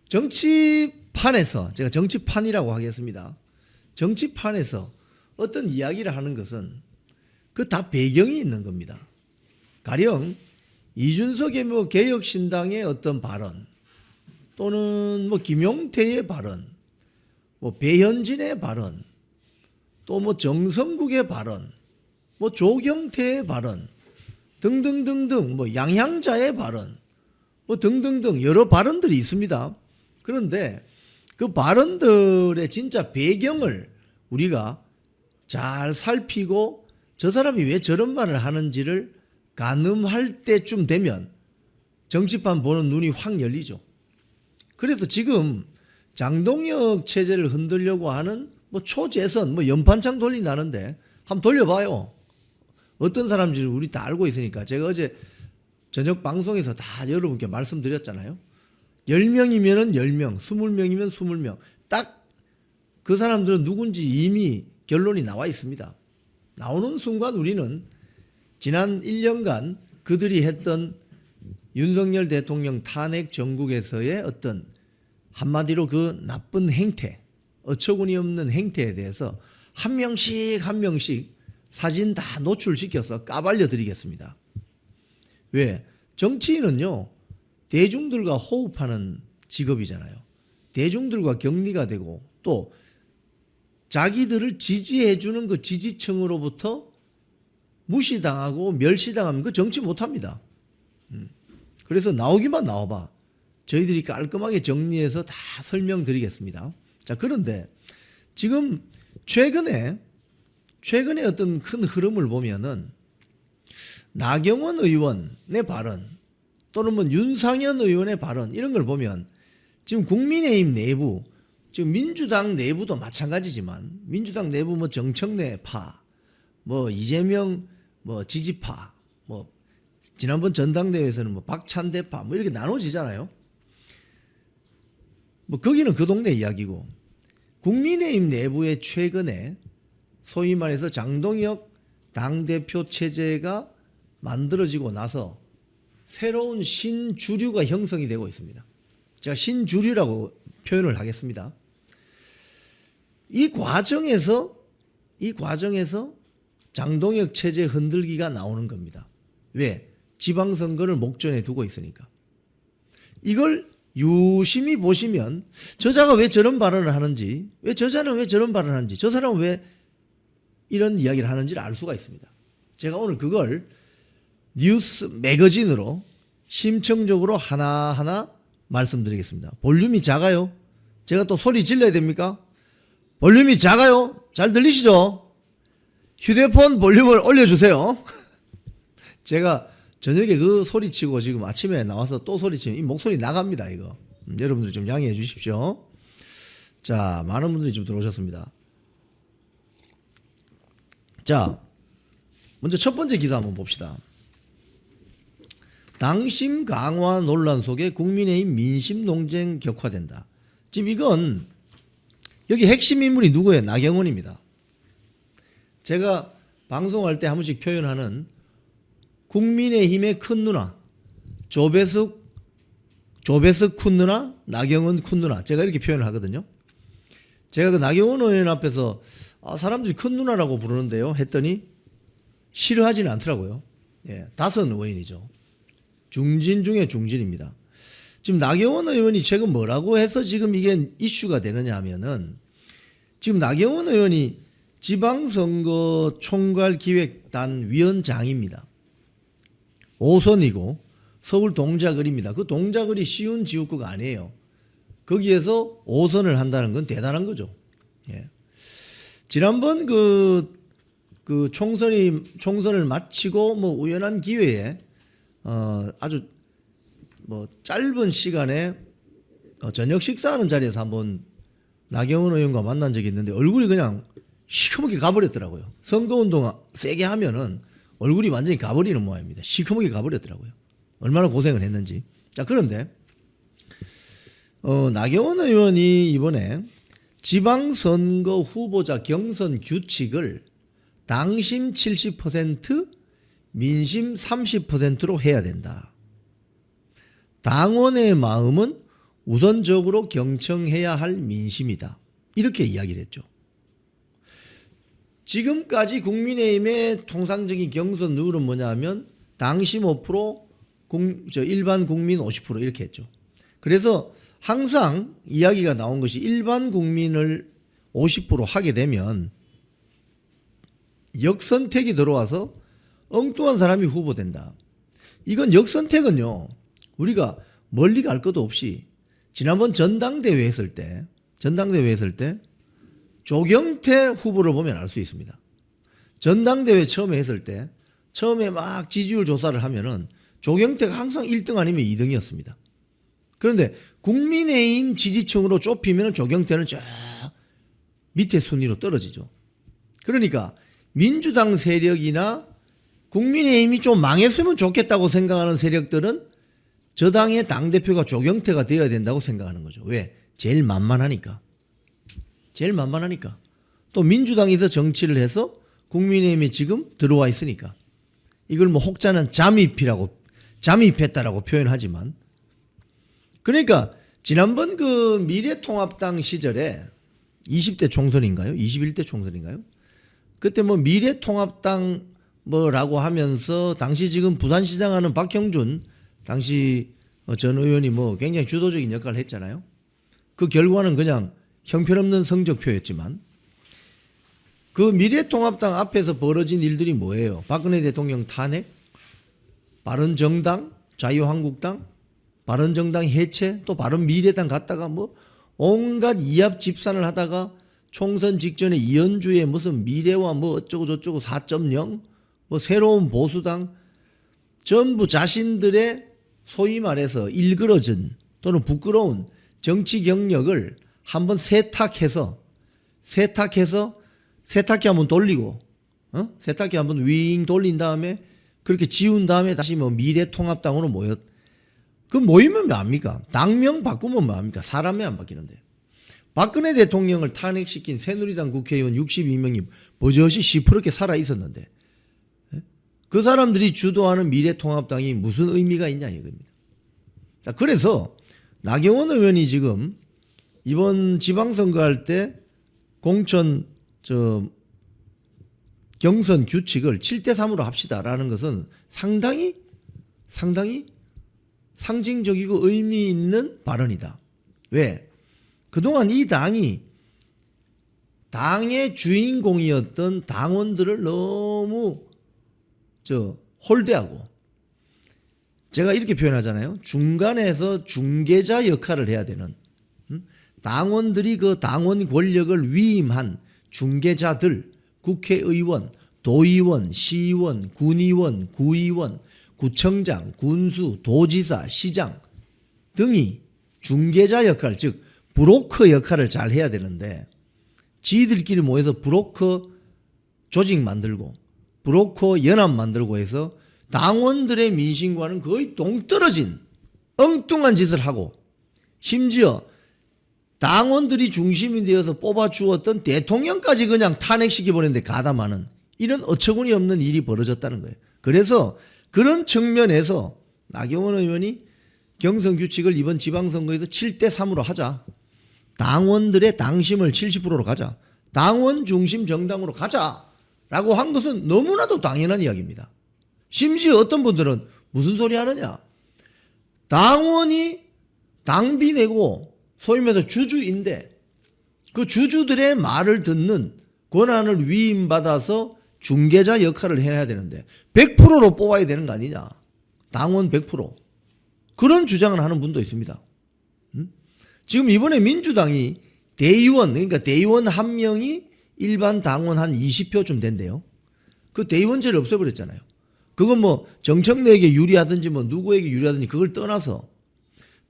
정치판에서 제가 정치판이라고 하겠습니다. 정치판에서 어떤 이야기를 하는 것은 그 다 배경이 있는 겁니다. 가령 이준석의 뭐 개혁신당의 어떤 발언 또는 뭐 김용태의 발언 뭐 배현진의 발언 또 뭐 정성국의 발언 뭐 조경태의 발언 등등등등 뭐 양향자의 발언 뭐 등등등 여러 발언들이 있습니다. 그런데 그 발언들의 진짜 배경을 우리가 잘 살피고 저 사람이 왜 저런 말을 하는지를 가늠할 때쯤 되면 정치판 보는 눈이 확 열리죠. 그래서 지금 장동혁 체제를 흔들려고 하는 뭐 초재선 뭐 연판창 돌린다는데 한번 돌려봐요. 어떤 사람인지를 우리 다 알고 있으니까. 제가 어제 저녁 방송에서 다 여러분께 말씀드렸잖아요. 10명이면 10명, 20명이면 20명. 딱 그 사람들은 누군지 이미 결론이 나와 있습니다. 나오는 순간 우리는 지난 1년간 그들이 했던 윤석열 대통령 탄핵 정국에서의 어떤 한마디로 그 나쁜 행태, 어처구니 없는 행태에 대해서 한 명씩 한 명씩 사진 다 노출시켜서 까발려 드리겠습니다. 왜? 정치인은요, 대중들과 호흡하는 직업이잖아요. 대중들과 격리가 되고 또 자기들을 지지해주는 그 지지층으로부터 무시당하고 멸시당하면 그 정치 못합니다. 그래서 나오기만 나와봐. 저희들이 깔끔하게 정리해서 다 설명드리겠습니다. 자, 그런데 지금 최근에 어떤 큰 흐름을 보면은 나경원 의원의 발언 또는 뭐 윤상현 의원의 발언 이런 걸 보면 지금 국민의힘 내부 지금 민주당 내부도 마찬가지지만 민주당 내부 뭐 정청래파 뭐 이재명 뭐 지지파 뭐 지난번 전당대회에서는 뭐 박찬대파 뭐 이렇게 나눠지잖아요. 뭐 거기는 그 동네 이야기고 국민의힘 내부에 최근에 소위 말해서 장동혁 당대표 체제가 만들어지고 나서 새로운 신주류가 형성이 되고 있습니다. 제가 신주류라고 표현을 하겠습니다. 이 과정에서 장동혁 체제 흔들기가 나오는 겁니다. 왜? 지방선거를 목전에 두고 있으니까. 이걸 유심히 보시면 저자가 왜 저런 발언을 하는지, 왜 저자는 왜 저런 발언을 하는지, 저 사람은 왜 이런 이야기를 하는지를 알 수가 있습니다. 제가 오늘 그걸 뉴스 매거진으로 심층적으로 하나하나 말씀드리겠습니다. 볼륨이 작아요? 제가 또 소리 질러야 됩니까? 볼륨이 작아요? 잘 들리시죠? 휴대폰 볼륨을 올려주세요. 제가 저녁에 그 소리치고 지금 아침에 나와서 또 소리치면 이 목소리 나갑니다, 이거. 여러분들 좀 양해해 주십시오. 자, 많은 분들이 지금 들어오셨습니다. 자, 먼저 첫 번째 기사 한번 봅시다. 당심 강화 논란 속에 국민의힘 민심 논쟁 격화된다. 지금 이건 여기 핵심 인물이 누구예요? 나경원입니다. 제가 방송할 때 한 번씩 표현하는 국민의힘의 큰 누나, 조배석 큰 누나, 나경원 큰 누나, 제가 이렇게 표현을 하거든요. 제가 그 나경원 의원 앞에서 사람들이 큰 누나라고 부르는데요 했더니 싫어하지는 않더라고요. 예, 다선 의원이죠. 중진 중에 중진입니다. 지금 나경원 의원이 최근 뭐라고 해서 지금 이게 이슈가 되느냐 하면은, 지금 나경원 의원이 지방선거 총괄기획단 위원장입니다. 5선이고 서울 동작을입니다. 그 동작을이 쉬운 지역구가 아니에요. 거기에서 5선을 한다는 건 대단한 거죠. 예. 지난번 그 총선을 마치고 뭐 우연한 기회에 아주 뭐 짧은 시간에 저녁 식사하는 자리에서 한번 나경원 의원과 만난 적이 있는데 얼굴이 그냥 시커멓게 가버렸더라고요. 선거운동 세게 하면은 얼굴이 완전히 가버리는 모양입니다. 시커멓게 가버렸더라고요. 얼마나 고생을 했는지. 자, 그런데 나경원 의원이 이번에 지방선거 후보자 경선 규칙을 당심 70%, 민심 30%로 해야 된다. 당원의 마음은 우선적으로 경청해야 할 민심이다. 이렇게 이야기를 했죠. 지금까지 국민의힘의 통상적인 경선 룰은 뭐냐 하면 당심 5%, 일반 국민 50% 이렇게 했죠. 그래서 항상 이야기가 나온 것이 일반 국민을 50% 하게 되면 역선택이 들어와서 엉뚱한 사람이 후보된다. 이건 역선택은요, 우리가 멀리 갈 것도 없이 지난번 전당대회 했을 때 조경태 후보를 보면 알 수 있습니다. 전당대회 처음에 했을 때 처음에 막 지지율 조사를 하면은 조경태가 항상 1등 아니면 2등이었습니다. 그런데 국민의힘 지지층으로 좁히면 조경태는 저 밑에 순위로 떨어지죠. 그러니까 민주당 세력이나 국민의힘이 좀 망했으면 좋겠다고 생각하는 세력들은 저 당의 당대표가 조경태가 되어야 된다고 생각하는 거죠. 왜? 제일 만만하니까. 또 민주당에서 정치를 해서 국민의힘이 지금 들어와 있으니까. 이걸 뭐 혹자는 잠입했다라고 표현하지만, 그러니까 지난번 그 미래통합당 시절에 20대 총선인가요? 21대 총선인가요? 그때 뭐 미래통합당 뭐라고 하면서 당시 지금 부산시장 하는 박형준 당시 전 의원이 뭐 굉장히 주도적인 역할을 했잖아요. 그 결과는 그냥 형편없는 성적표였지만, 그 미래통합당 앞에서 벌어진 일들이 뭐예요? 박근혜 대통령 탄핵, 바른정당, 자유한국당, 바른정당 해체, 또 바른미래당 갔다가 뭐 온갖 이합 집산을 하다가 총선 직전에 이현주의 무슨 미래와 뭐 어쩌고 저쩌고 4.0, 뭐 새로운 보수당, 전부 자신들의 소위 말해서 일그러진 또는 부끄러운 정치 경력을 한번 세탁해서 세탁기 한번 돌리고, 세탁기 한번 윙 돌린 다음에 그렇게 지운 다음에 다시 뭐 미래통합당으로 그 모이면 뭐합니까? 당명 바꾸면 뭐합니까? 사람이 안 바뀌는데. 박근혜 대통령을 탄핵시킨 새누리당 국회의원 62명이 버젓이 시퍼렇게 살아 있었는데 그 사람들이 주도하는 미래통합당이 무슨 의미가 있냐 이겁니다. 자, 그래서 나경원 의원이 지금 이번 지방선거 할 때 공천 경선 규칙을 7대3으로 합시다라는 것은 상당히 상징적이고 의미 있는 발언이다. 왜? 그동안 이 당이 당의 주인공이었던 당원들을 너무 홀대하고, 제가 이렇게 표현하잖아요. 중간에서 중개자 역할을 해야 되는, 당원들이 그 당원 권력을 위임한 중개자들, 국회의원, 도의원, 시의원, 군의원, 구의원, 구청장, 군수, 도지사, 시장 등이 중개자 역할, 즉 브로커 역할을 잘 해야 되는데, 지들끼리 모여서 브로커 조직 만들고 브로커 연합 만들고 해서 당원들의 민심과는 거의 동떨어진 엉뚱한 짓을 하고, 심지어 당원들이 중심이 되어서 뽑아주었던 대통령까지 그냥 탄핵시켜버렸는데 가담하는 이런 어처구니 없는 일이 벌어졌다는 거예요. 그래서 그런 측면에서 나경원 의원이 경선규칙을 이번 지방선거에서 7대3으로 하자, 당원들의 당심을 70%로 가자, 당원 중심 정당으로 가자라고 한 것은 너무나도 당연한 이야기입니다. 심지어 어떤 분들은 무슨 소리 하느냐, 당원이 당비 내고 소위 말해서 주주인데 그 주주들의 말을 듣는 권한을 위임받아서 중개자 역할을 해야 되는데 100%로 뽑아야 되는 거 아니냐, 당원 100%, 그런 주장을 하는 분도 있습니다. 지금 이번에 민주당이 대의원, 그러니까 대의원 한 명이 일반 당원 한 20표쯤 된대요. 그 대의원제를 없애버렸잖아요. 그건 뭐 정청래에게 유리하든지 뭐 누구에게 유리하든지 그걸 떠나서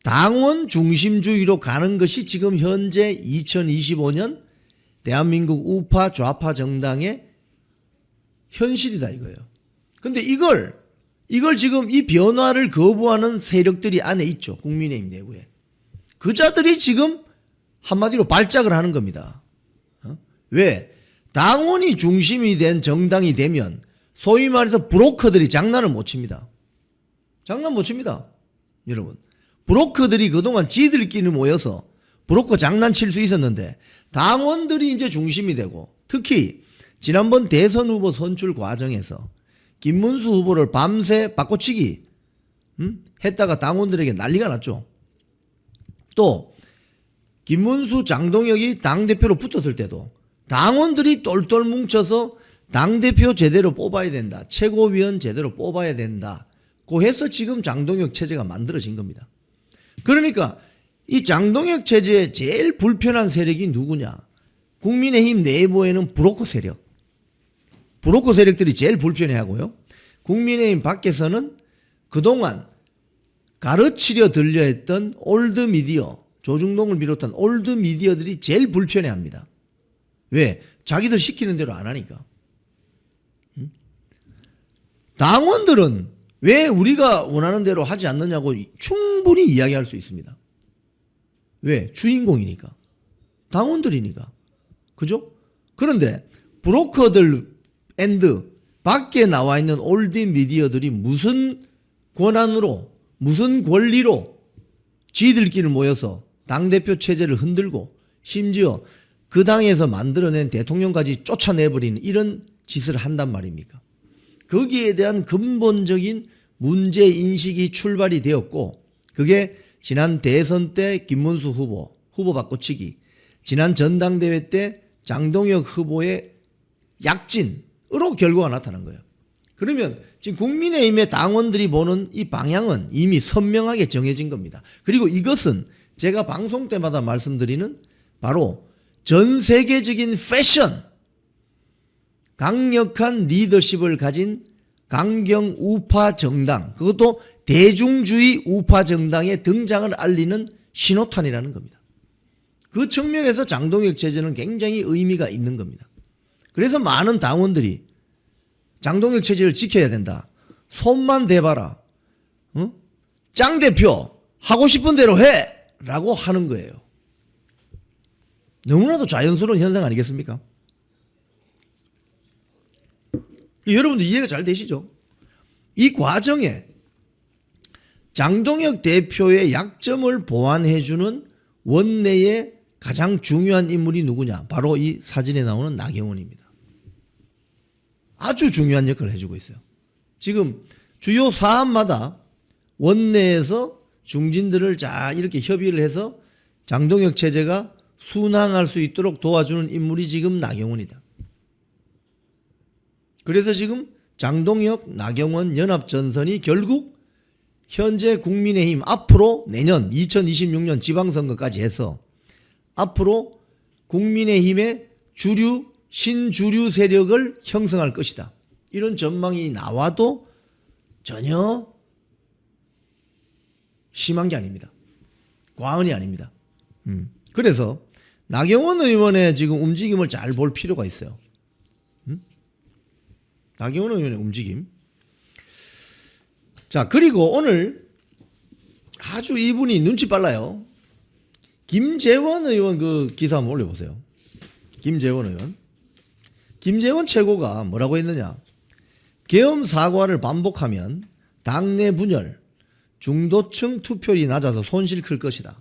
당원 중심주의로 가는 것이 지금 현재 2025년 대한민국 우파 좌파 정당의 현실이다 이거예요. 근데 이걸 지금 이 변화를 거부하는 세력들이 안에 있죠. 국민의힘 내부에. 그 자들이 지금 한마디로 발작을 하는 겁니다. 왜? 당원이 중심이 된 정당이 되면 소위 말해서 브로커들이 장난을 못 칩니다. 장난 못 칩니다. 여러분. 브로커들이 그동안 지들끼리 모여서 브로커 장난칠 수 있었는데 당원들이 이제 중심이 되고, 특히 지난번 대선 후보 선출 과정에서 김문수 후보를 밤새 바꿔치기 했다가 당원들에게 난리가 났죠. 또 김문수 장동혁이 당대표로 붙었을 때도 당원들이 똘똘 뭉쳐서 당대표 제대로 뽑아야 된다, 최고위원 제대로 뽑아야 된다 고 해서 지금 장동혁 체제가 만들어진 겁니다. 그러니까 이 장동혁 체제의 제일 불편한 세력이 누구냐, 국민의힘 내부에는 브로커 세력들이 제일 불편해하고요, 국민의힘 밖에서는 그동안 가르치려 들려 했던 올드미디어, 조중동을 비롯한 올드미디어들이 제일 불편해합니다. 왜? 자기들 시키는 대로 안 하니까. 당원들은 왜 우리가 원하는 대로 하지 않느냐고 충분히 이야기할 수 있습니다. 왜? 주인공이니까. 당원들이니까. 그죠? 그런데 브로커들 앤드 밖에 나와 있는 올드미디어들이 무슨 권한으로, 무슨 권리로 지들끼리 모여서 당대표 체제를 흔들고 심지어 그 당에서 만들어낸 대통령까지 쫓아내버리는 이런 짓을 한단 말입니까? 거기에 대한 근본적인 문제인식이 출발이 되었고, 그게 지난 대선 때 김문수 후보 바꿔치기, 지난 전당대회 때 장동혁 후보의 약진으로 결과가 나타난 거예요. 그러면 지금 국민의힘의 당원들이 보는 이 방향은 이미 선명하게 정해진 겁니다. 그리고 이것은 제가 방송 때마다 말씀드리는 바로 전 세계적인 패션, 강력한 리더십을 가진 강경 우파 정당, 그것도 대중주의 우파 정당의 등장을 알리는 신호탄이라는 겁니다. 그 측면에서 장동혁 체제는 굉장히 의미가 있는 겁니다. 그래서 많은 당원들이 장동혁 체제를 지켜야 된다, 손만 대봐라, 짱 대표 하고 싶은 대로 해! 라고 하는 거예요. 너무나도 자연스러운 현상 아니겠습니까? 여러분들 이해가 잘 되시죠? 이 과정에 장동혁 대표의 약점을 보완해주는 원내의 가장 중요한 인물이 누구냐? 바로 이 사진에 나오는 나경원입니다. 아주 중요한 역할을 해주고 있어요. 지금 주요 사안마다 원내에서 중진들을 잘 이렇게 협의를 해서 장동혁 체제가 순항할 수 있도록 도와주는 인물이 지금 나경원이다. 그래서 지금 장동혁, 나경원 연합전선이 결국 현재 국민의힘 앞으로 내년 2026년 지방선거까지 해서 앞으로 국민의힘의 주류, 신주류 세력을 형성할 것이다. 이런 전망이 나와도 전혀 심한 게 아닙니다. 과언이 아닙니다. 그래서 나경원 의원의 지금 움직임을 잘 볼 필요가 있어요. 나경원 의원의 움직임. 자, 그리고 오늘 아주 이분이 눈치 빨라요. 김재원 의원 그 기사 한번 올려보세요. 김재원 의원. 김재원 최고가 뭐라고 했느냐. 계엄 사과를 반복하면 당내 분열, 중도층 투표율이 낮아서 손실 클 것이다.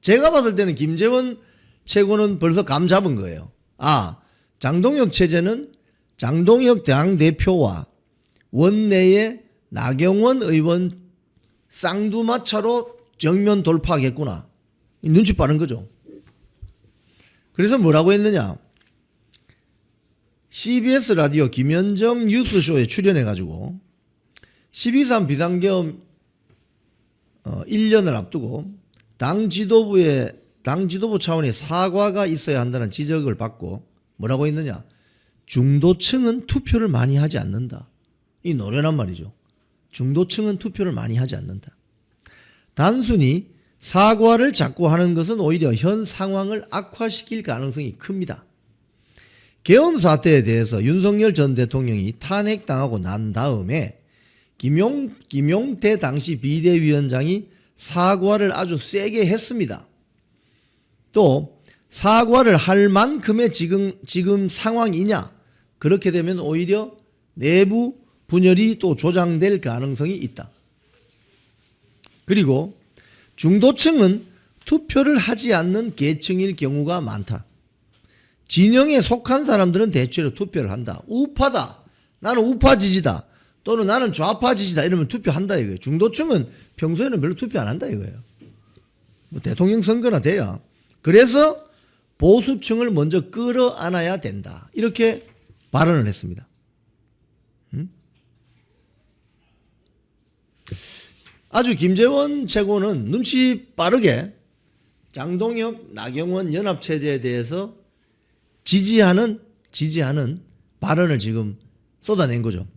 제가 봤을 때는 김재원 최고는 벌써 감 잡은 거예요. 아, 장동혁 체제는 장동혁 당대표와 원내의 나경원 의원 쌍두마차로 정면 돌파하겠구나. 눈치 빠른 거죠. 그래서 뭐라고 했느냐. CBS 라디오 김현정 뉴스쇼에 출연해가지고 12.3 비상계엄 1년을 앞두고 당 지도부 차원의 사과가 있어야 한다는 지적을 받고 뭐라고 했느냐. 중도층은 투표를 많이 하지 않는다. 이 노련한 말이죠. 중도층은 투표를 많이 하지 않는다. 단순히 사과를 자꾸 하는 것은 오히려 현 상황을 악화시킬 가능성이 큽니다. 계엄 사태에 대해서 윤석열 전 대통령이 탄핵당하고 난 다음에 김용태 당시 비대위원장이 사과를 아주 세게 했습니다. 또 사과를 할 만큼의 지금 상황이냐? 그렇게 되면 오히려 내부 분열이 또 조장될 가능성이 있다. 그리고 중도층은 투표를 하지 않는 계층일 경우가 많다. 진영에 속한 사람들은 대체로 투표를 한다. 우파다. 나는 우파 지지다. 또는 나는 좌파 지지다. 이러면 투표한다 이거예요. 중도층은 평소에는 별로 투표 안 한다 이거예요. 뭐 대통령 선거나 돼야. 그래서 보수층을 먼저 끌어안아야 된다. 이렇게 발언을 했습니다. 아주 김재원 최고는 눈치 빠르게 장동혁, 나경원 연합체제에 대해서 지지하는 발언을 지금 쏟아낸 거죠.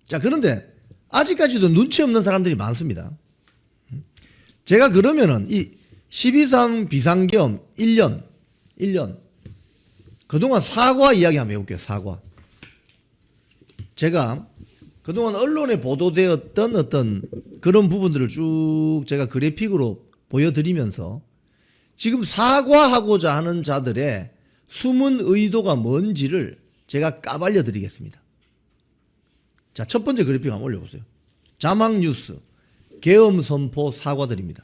자, 그런데 아직까지도 눈치 없는 사람들이 많습니다. 제가 그러면은 이 12.3 비상계엄 1년 그동안 사과 이야기 한번 해볼게요. 사과. 제가 그동안 언론에 보도되었던 어떤 그런 부분들을 쭉 제가 그래픽으로 보여드리면서 지금 사과하고자 하는 자들의 숨은 의도가 뭔지를 제가 까발려 드리겠습니다. 자, 첫 번째 그래픽 한번 올려보세요. 자막뉴스 계엄 선포 사과드립니다.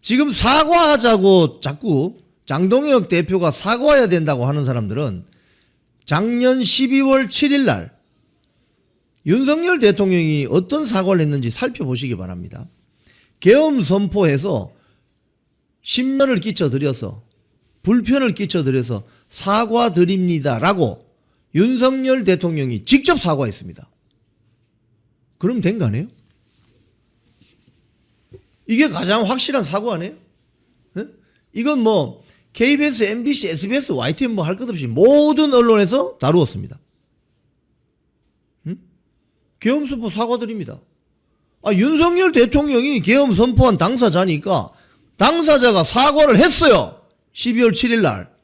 지금 사과하자고 자꾸 장동혁 대표가 사과해야 된다고 하는 사람들은 작년 12월 7일 날 윤석열 대통령이 어떤 사과를 했는지 살펴보시기 바랍니다. 계엄 선포해서 신면을 끼쳐드려서 불편을 끼쳐드려서 사과드립니다라고 윤석열 대통령이 직접 사과했습니다. 그럼 된 거 아니에요? 이게 가장 확실한 사과 아니에요? 네? 이건 뭐 KBS, MBC, SBS, YTN 뭐 할 것 없이 모든 언론에서 다루었습니다. 계엄 선포 사과드립니다. 아, 윤석열 대통령이 계엄 선포한 당사자니까 당사자가 사과를 했어요. 12월 7일 날.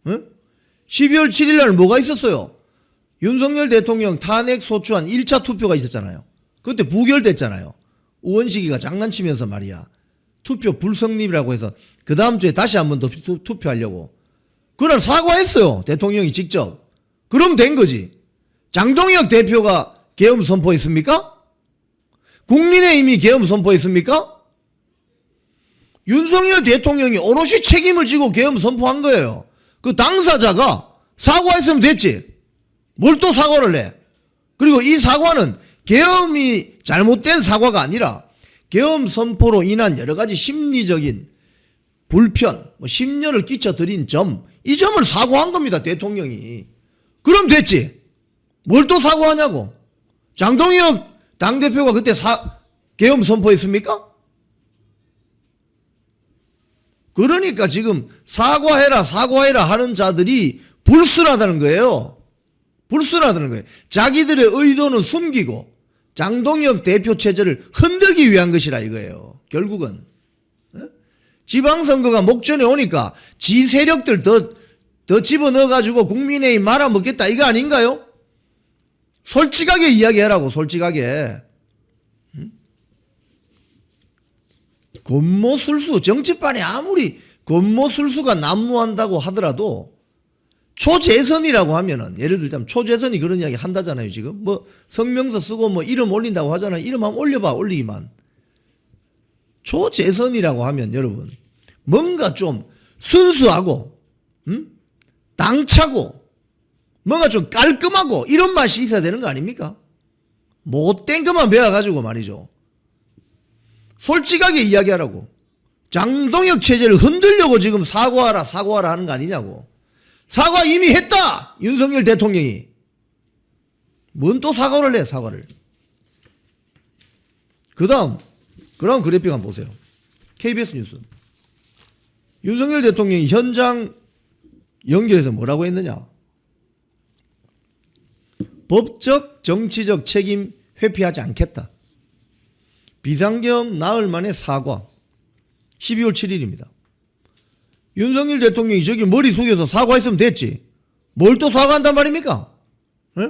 12월 7일 날 뭐가 있었어요? 윤석열 대통령 탄핵 소추안 1차 투표가 있었잖아요. 그때 부결됐잖아요. 우원식이가 장난치면서 말이야. 투표 불성립이라고 해서 그 다음 주에 다시 한 번 더 투표하려고. 그날 사과했어요. 대통령이 직접. 그럼 된 거지. 장동혁 대표가 계엄 선포했습니까? 국민의힘이 계엄 선포했습니까? 윤석열 대통령이 오롯이 책임을 지고 계엄 선포한 거예요. 그 당사자가 사과했으면 됐지. 뭘 또 사과를 해. 그리고 이 사과는 계엄이 잘못된 사과가 아니라 계엄 선포로 인한 여러 가지 심리적인 불편, 심려를 끼쳐드린 점, 이 점을 사과한 겁니다. 대통령이. 그럼 됐지. 뭘 또 사과하냐고. 장동혁 당대표가 그때 계엄 선포했습니까? 그러니까 지금 사과해라 하는 자들이 불순하다는 거예요. 불순하다는 거예요. 자기들의 의도는 숨기고 장동혁 대표 체제를 흔들기 위한 것이라 이거예요. 결국은. 지방선거가 목전에 오니까 지 세력들 더 집어넣어가지고 국민의힘 말아먹겠다 이거 아닌가요? 솔직하게 이야기하라고. 솔직하게. 권모술수, 정치판에 아무리 권모술수가 난무한다고 하더라도 초재선이라고 하면은, 예를 들자면 초재선이 그런 이야기 한다잖아요. 지금 뭐 성명서 쓰고 뭐 이름 올린다고 하잖아요. 이름 한번 올려봐. 올리기만. 초재선이라고 하면 여러분 뭔가 좀 순수하고 당차고 뭔가 좀 깔끔하고 이런 맛이 있어야 되는 거 아닙니까? 못된 것만 배워가지고 말이죠. 솔직하게 이야기하라고. 장동혁 체제를 흔들려고 지금 사과하라 하는 거 아니냐고. 사과 이미 했다. 윤석열 대통령이. 뭔 또 사과를 해. 사과를. 그 다음 그래픽 한번 보세요. KBS 뉴스. 윤석열 대통령이 현장 연결해서 뭐라고 했느냐. 법적 정치적 책임 회피하지 않겠다. 비상계엄 나흘 만에 사과. 12월 7일입니다. 윤석열 대통령이 저기 머리 숙여서 사과했으면 됐지. 뭘 또 사과한단 말입니까? 네?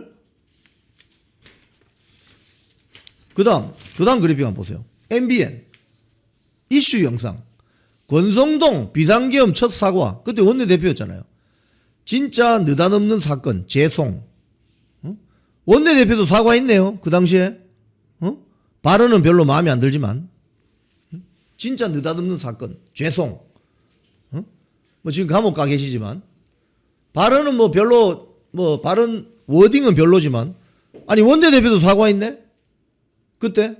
그 다음 그래픽 한번 보세요. MBN 이슈 영상. 권성동 비상계엄 첫 사과. 그때 원내대표였잖아요. 진짜 느닷없는 사건 죄송. 원내대표도 사과했네요. 그 당시에. 발언은 별로 마음에 안 들지만 진짜 느닷없는 사건 죄송. 뭐 지금 감옥 가 계시지만 발언은 뭐 별로 발언 워딩은 별로지만 아니 원내대표도 사과했네. 그때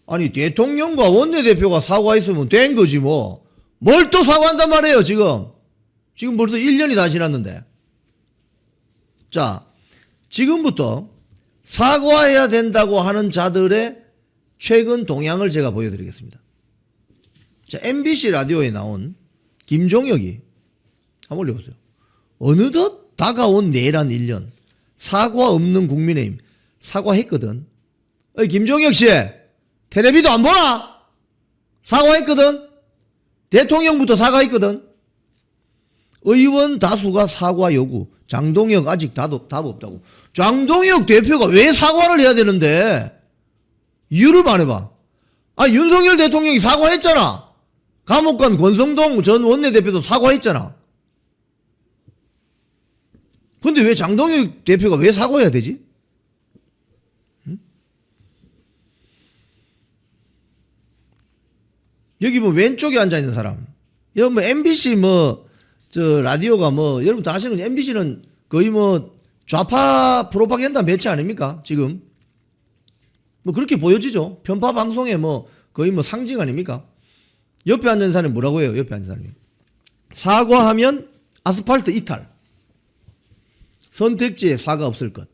아니 대통령과 원내대표가 사과했으면 된 거지 뭐. 뭘 또 사과한단 말이에요. 지금 벌써 1년이 다 지났는데. 자, 지금부터 사과해야 된다고 하는 자들의 최근 동향을 제가 보여드리겠습니다. 자, MBC 라디오에 나온 김종혁이 한번 올려보세요. 어느덧 다가온 내란 1년. 사과 없는 국민의힘. 사과했거든. 어이 김종혁 씨, 텔레비도 안 보나? 사과했거든. 대통령부터 사과했거든. 의원 다수가 사과 요구. 장동혁 아직 답 없다고. 장동혁 대표가 왜 사과를 해야 되는데? 이유를 말해봐. 아, 윤석열 대통령이 사과했잖아. 감옥 간 권성동 전 원내대표도 사과했잖아. 근데 왜 장동혁 대표가 왜 사과해야 되지? 여기 뭐 왼쪽에 앉아있는 사람. 여기 뭐 MBC 라디오가 여러분 다 아시는 MBC는 거의 좌파 프로파간다 매체 아닙니까? 지금. 그렇게 보여지죠. 편파 방송의 거의 상징 아닙니까? 옆에 앉은 사람이 뭐라고 해요? 옆에 앉은 사람이. 사과하면 아스팔트 이탈. 선택지에 사과 없을 것.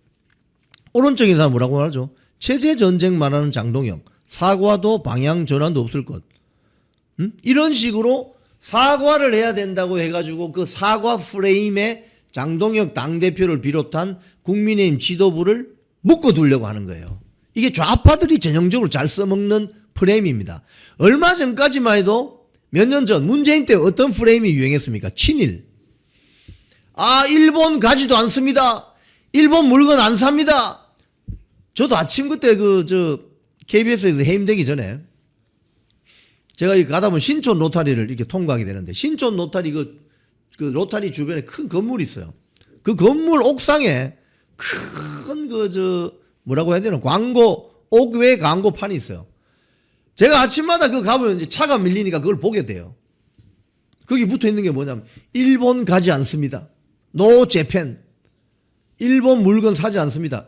오른쪽에 사람 뭐라고 말하죠? 체제 전쟁 말하는 장동혁. 사과도 방향 전환도 없을 것. 이런 식으로 사과를 해야 된다고 해가지고 그 사과 프레임에 장동혁 당대표를 비롯한 국민의힘 지도부를 묶어두려고 하는 거예요. 이게 좌파들이 전형적으로 잘 써먹는 프레임입니다. 얼마 전까지만 해도 몇 년 전 문재인 때 어떤 프레임이 유행했습니까? 친일. 아, 일본 가지도 않습니다. 일본 물건 안 삽니다. 저도 아침 그때 KBS에서 해임되기 전에 제가 이 가다 보면 신촌 로타리를 이렇게 통과하게 되는데, 신촌 로타리 그 로타리 주변에 큰 건물이 있어요. 그 건물 옥상에 큰 뭐라고 해야 되나, 옥외 광고판이 있어요. 제가 아침마다 그거 가보면 이제 차가 밀리니까 그걸 보게 돼요. 거기 붙어 있는 게 뭐냐면, 일본 가지 않습니다. 노 재팬. 일본 물건 사지 않습니다.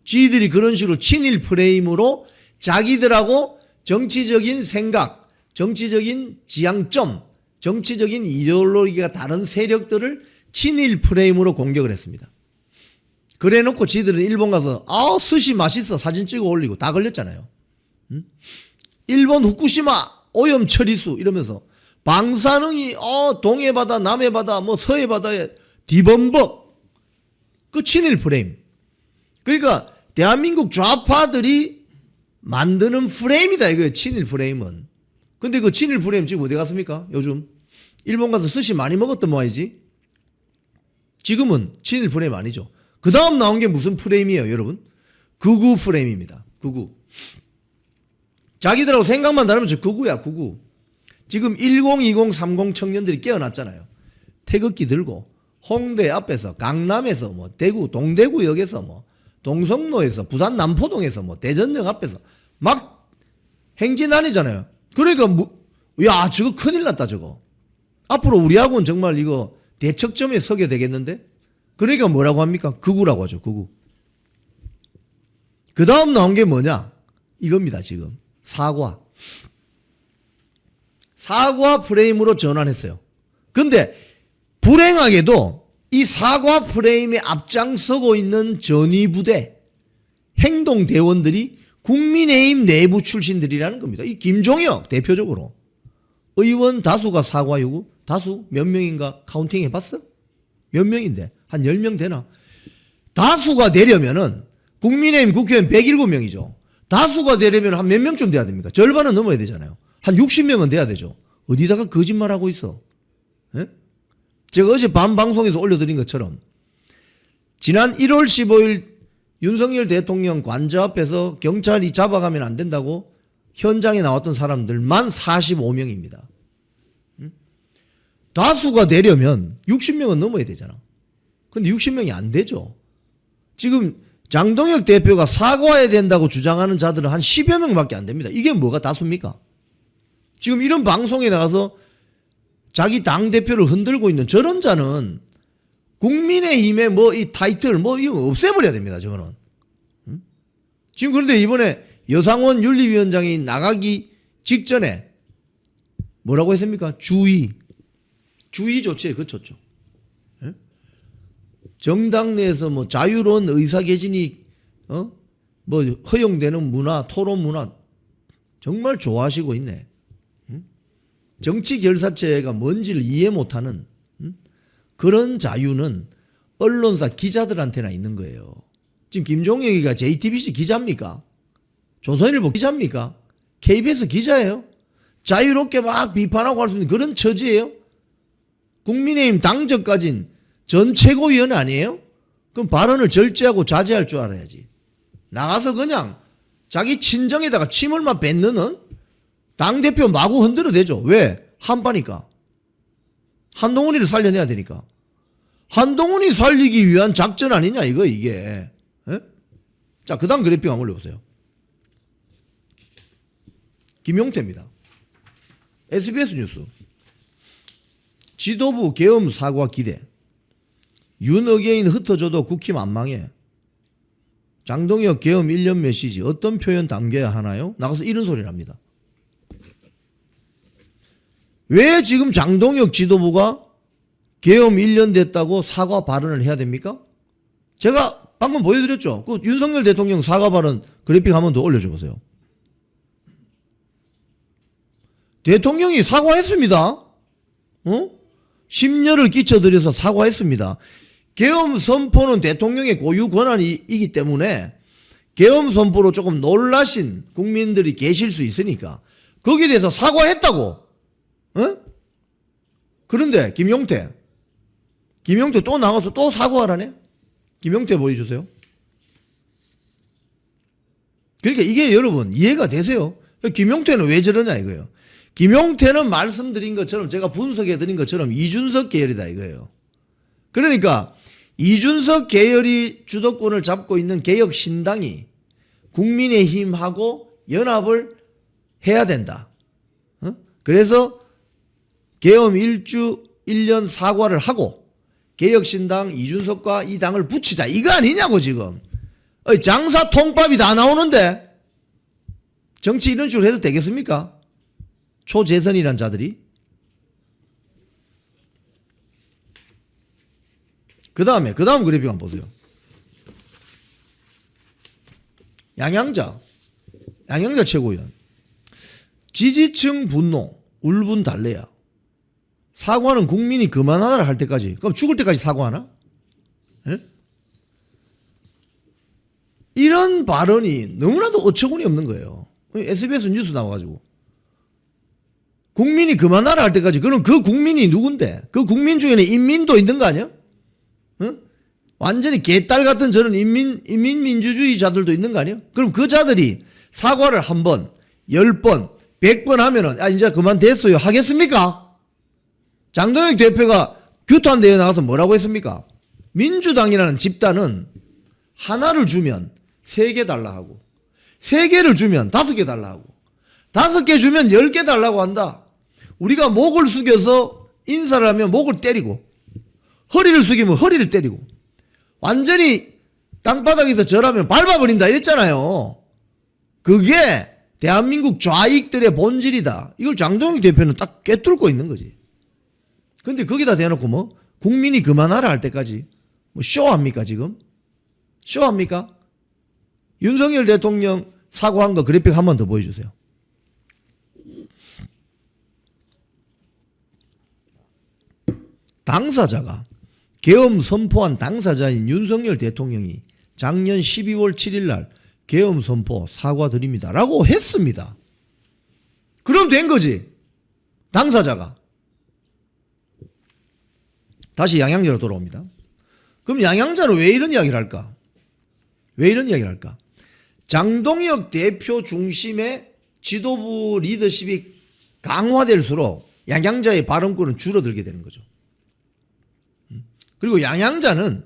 지들이 그런 식으로 친일 프레임으로 자기들하고 정치적인 생각, 정치적인 지향점, 정치적인 이데올로기가 다른 세력들을 친일 프레임으로 공격을 했습니다. 그래 놓고 지들은 일본 가서 스시 맛있어 사진 찍어 올리고 다 걸렸잖아요. 일본 후쿠시마 오염 처리수 이러면서 방사능이 동해바다 남해바다 뭐 서해바다에 뒤범벅, 그 친일 프레임. 그러니까 대한민국 좌파들이 만드는 프레임이다 이거예요. 친일 프레임은. 근데 그 친일 프레임 지금 어디 갔습니까? 요즘 일본 가서 스시 많이 먹었던 모양이지. 지금은 친일 프레임 아니죠. 그 다음 나온 게 무슨 프레임이에요 여러분? 극우 프레임입니다. 극우. 자기들하고 생각만 다르면 저 극우야 극우. 지금 1020 30 청년들이 깨어났잖아요. 태극기 들고 홍대 앞에서, 강남에서, 뭐 대구 동대구역에서, 뭐 동성로에서, 부산 남포동에서, 뭐 대전역 앞에서 막 행진 다니잖아요. 그러니까 야 저거 큰일 났다 저거. 앞으로 우리하고는 정말 이거 대척점에 서게 되겠는데. 그러니까 뭐라고 합니까? 극우라고 하죠. 극우. 그 다음 나온 게 뭐냐 이겁니다. 지금 사과 프레임으로 전환했어요. 근데 불행하게도 이 사과 프레임에 앞장서고 있는 전위부대 행동대원들이 국민의힘 내부 출신들이라는 겁니다. 이 김종혁 대표적으로 의원 다수가 사과 요구. 다수 몇 명인가 카운팅 해봤어? 몇 명인데 한 10명 되나? 다수가 되려면은 국민의힘 국회의원 107명이죠. 다수가 되려면 한 몇 명쯤 돼야 됩니까? 절반은 넘어야 되잖아요. 한 60명은 돼야 되죠. 어디다가 거짓말하고 있어? 에? 제가 어제 밤 방송에서 올려드린 것처럼 지난 1월 15일 윤석열 대통령 관저 앞에서 경찰이 잡아가면 안 된다고 현장에 나왔던 사람들만 45명입니다. 다수가 되려면 60명은 넘어야 되잖아. 근데 60명이 안 되죠. 지금 장동혁 대표가 사과해야 된다고 주장하는 자들은 한 10여 명밖에 안 됩니다. 이게 뭐가 다수입니까? 지금 이런 방송에 나가서 자기 당대표를 흔들고 있는 저런 자는 국민의힘의 뭐 이 타이틀 뭐 이거 없애버려야 됩니다. 저거는. 지금 그런데 이번에 여상원 윤리위원장이 나가기 직전에 뭐라고 했습니까? 주의 조치에 그쳤죠. 정당 내에서 뭐 자유로운 의사개진이 뭐 허용되는 문화, 토론 문화 정말 좋아하시고 있네. 정치 결사체가 뭔지를 이해 못하는 그런 자유는 언론사 기자들한테나 있는 거예요. 지금 김종혁이가 JTBC 기자입니까? 조선일보 기자입니까? KBS 기자예요? 자유롭게 막 비판하고 할 수 있는 그런 처지예요? 국민의힘 당적까진 전 최고위원 아니에요? 그럼 발언을 절제하고 자제할 줄 알아야지. 나가서 그냥 자기 친정에다가 침을만 뱉는 당대표 마구 흔들어 대죠. 왜? 한파니까. 한동훈이를 살려내야 되니까. 한동훈이 살리기 위한 작전 아니냐 이게. 에? 자, 그 다음 그래픽 한번 올려보세요. 김용태입니다. SBS 뉴스. 지도부 계엄 사과 기대. 윤어게인 흩어져도 국힘 안 망해. 장동혁 계엄 1년 메시지 어떤 표현 담겨야 하나요? 나가서 이런 소리를 합니다. 왜 지금 장동혁 지도부가 계엄 1년 됐다고 사과 발언을 해야 됩니까? 제가 방금 보여드렸죠. 그 윤석열 대통령 사과 발언 그래픽 한번 더 올려줘 보세요. 대통령이 사과했습니다. 심려를 끼쳐드려서 사과했습니다. 계엄 선포는 대통령의 고유 권한이기 때문에 계엄 선포로 조금 놀라신 국민들이 계실 수 있으니까 거기에 대해서 사과했다고. 그런데 김용태 또 나가서 또 사과하라네. 김용태 보여주세요. 그러니까 이게 여러분 이해가 되세요? 김용태는 왜 저러냐 이거예요. 김용태는 말씀드린 것처럼 제가 분석해드린 것처럼 이준석 계열이다 이거예요. 그러니까 이준석 계열이 주도권을 잡고 있는 개혁신당이 국민의힘하고 연합을 해야 된다. 그래서 계엄 1년 사과를 하고 개혁신당 이준석과 이 당을 붙이자 이거 아니냐고 지금. 장사 통밥이 다 나오는데 정치 이런 식으로 해도 되겠습니까? 초재선이란 자들이. 그 다음 그래픽 한번 보세요. 양양자 최고위원. 지지층 분노, 울분 달래야. 사과는 국민이 그만하라 할 때까지. 그럼 죽을 때까지 사과하나? 예? 이런 발언이 너무나도 어처구니 없는 거예요. SBS 뉴스 나와가지고. 국민이 그만하라 할 때까지. 그럼 그 국민이 누군데? 그 국민 중에는 인민도 있는 거 아니야? 응? 완전히 개딸 같은 저런 인민민주주의자들도 있는 거 아니야? 그럼 그 자들이 사과를 한 번, 10번, 100번 하면은, 이제 그만 됐어요. 하겠습니까? 장동혁 대표가 규탄대회에 나가서 뭐라고 했습니까? 민주당이라는 집단은 하나를 주면 3개 달라 하고, 3개를 주면 5개 달라 하고, 5개 주면 10개 달라고 한다. 우리가 목을 숙여서 인사를 하면 목을 때리고, 허리를 숙이면 허리를 때리고, 완전히 땅바닥에서 절하면 밟아버린다 이랬잖아요. 그게 대한민국 좌익들의 본질이다. 이걸 장동혁 대표는 딱 꿰뚫고 있는 거지. 근데 거기다 대놓고 뭐 국민이 그만하라 할 때까지 뭐 쇼합니까 지금? 쇼합니까? 윤석열 대통령 사과한 거 그래픽 한 번 더 보여주세요. 당사자가 계엄 선포한 당사자인 윤석열 대통령이 작년 12월 7일 날 계엄 선포 사과드립니다 라고 했습니다. 그럼 된 거지. 당사자가. 다시 양양자로 돌아옵니다. 그럼 양양자는 왜 이런 이야기를 할까? 왜 이런 이야기를 할까? 장동혁 대표 중심의 지도부 리더십이 강화될수록 양양자의 발언권은 줄어들게 되는 거죠. 그리고 양양자는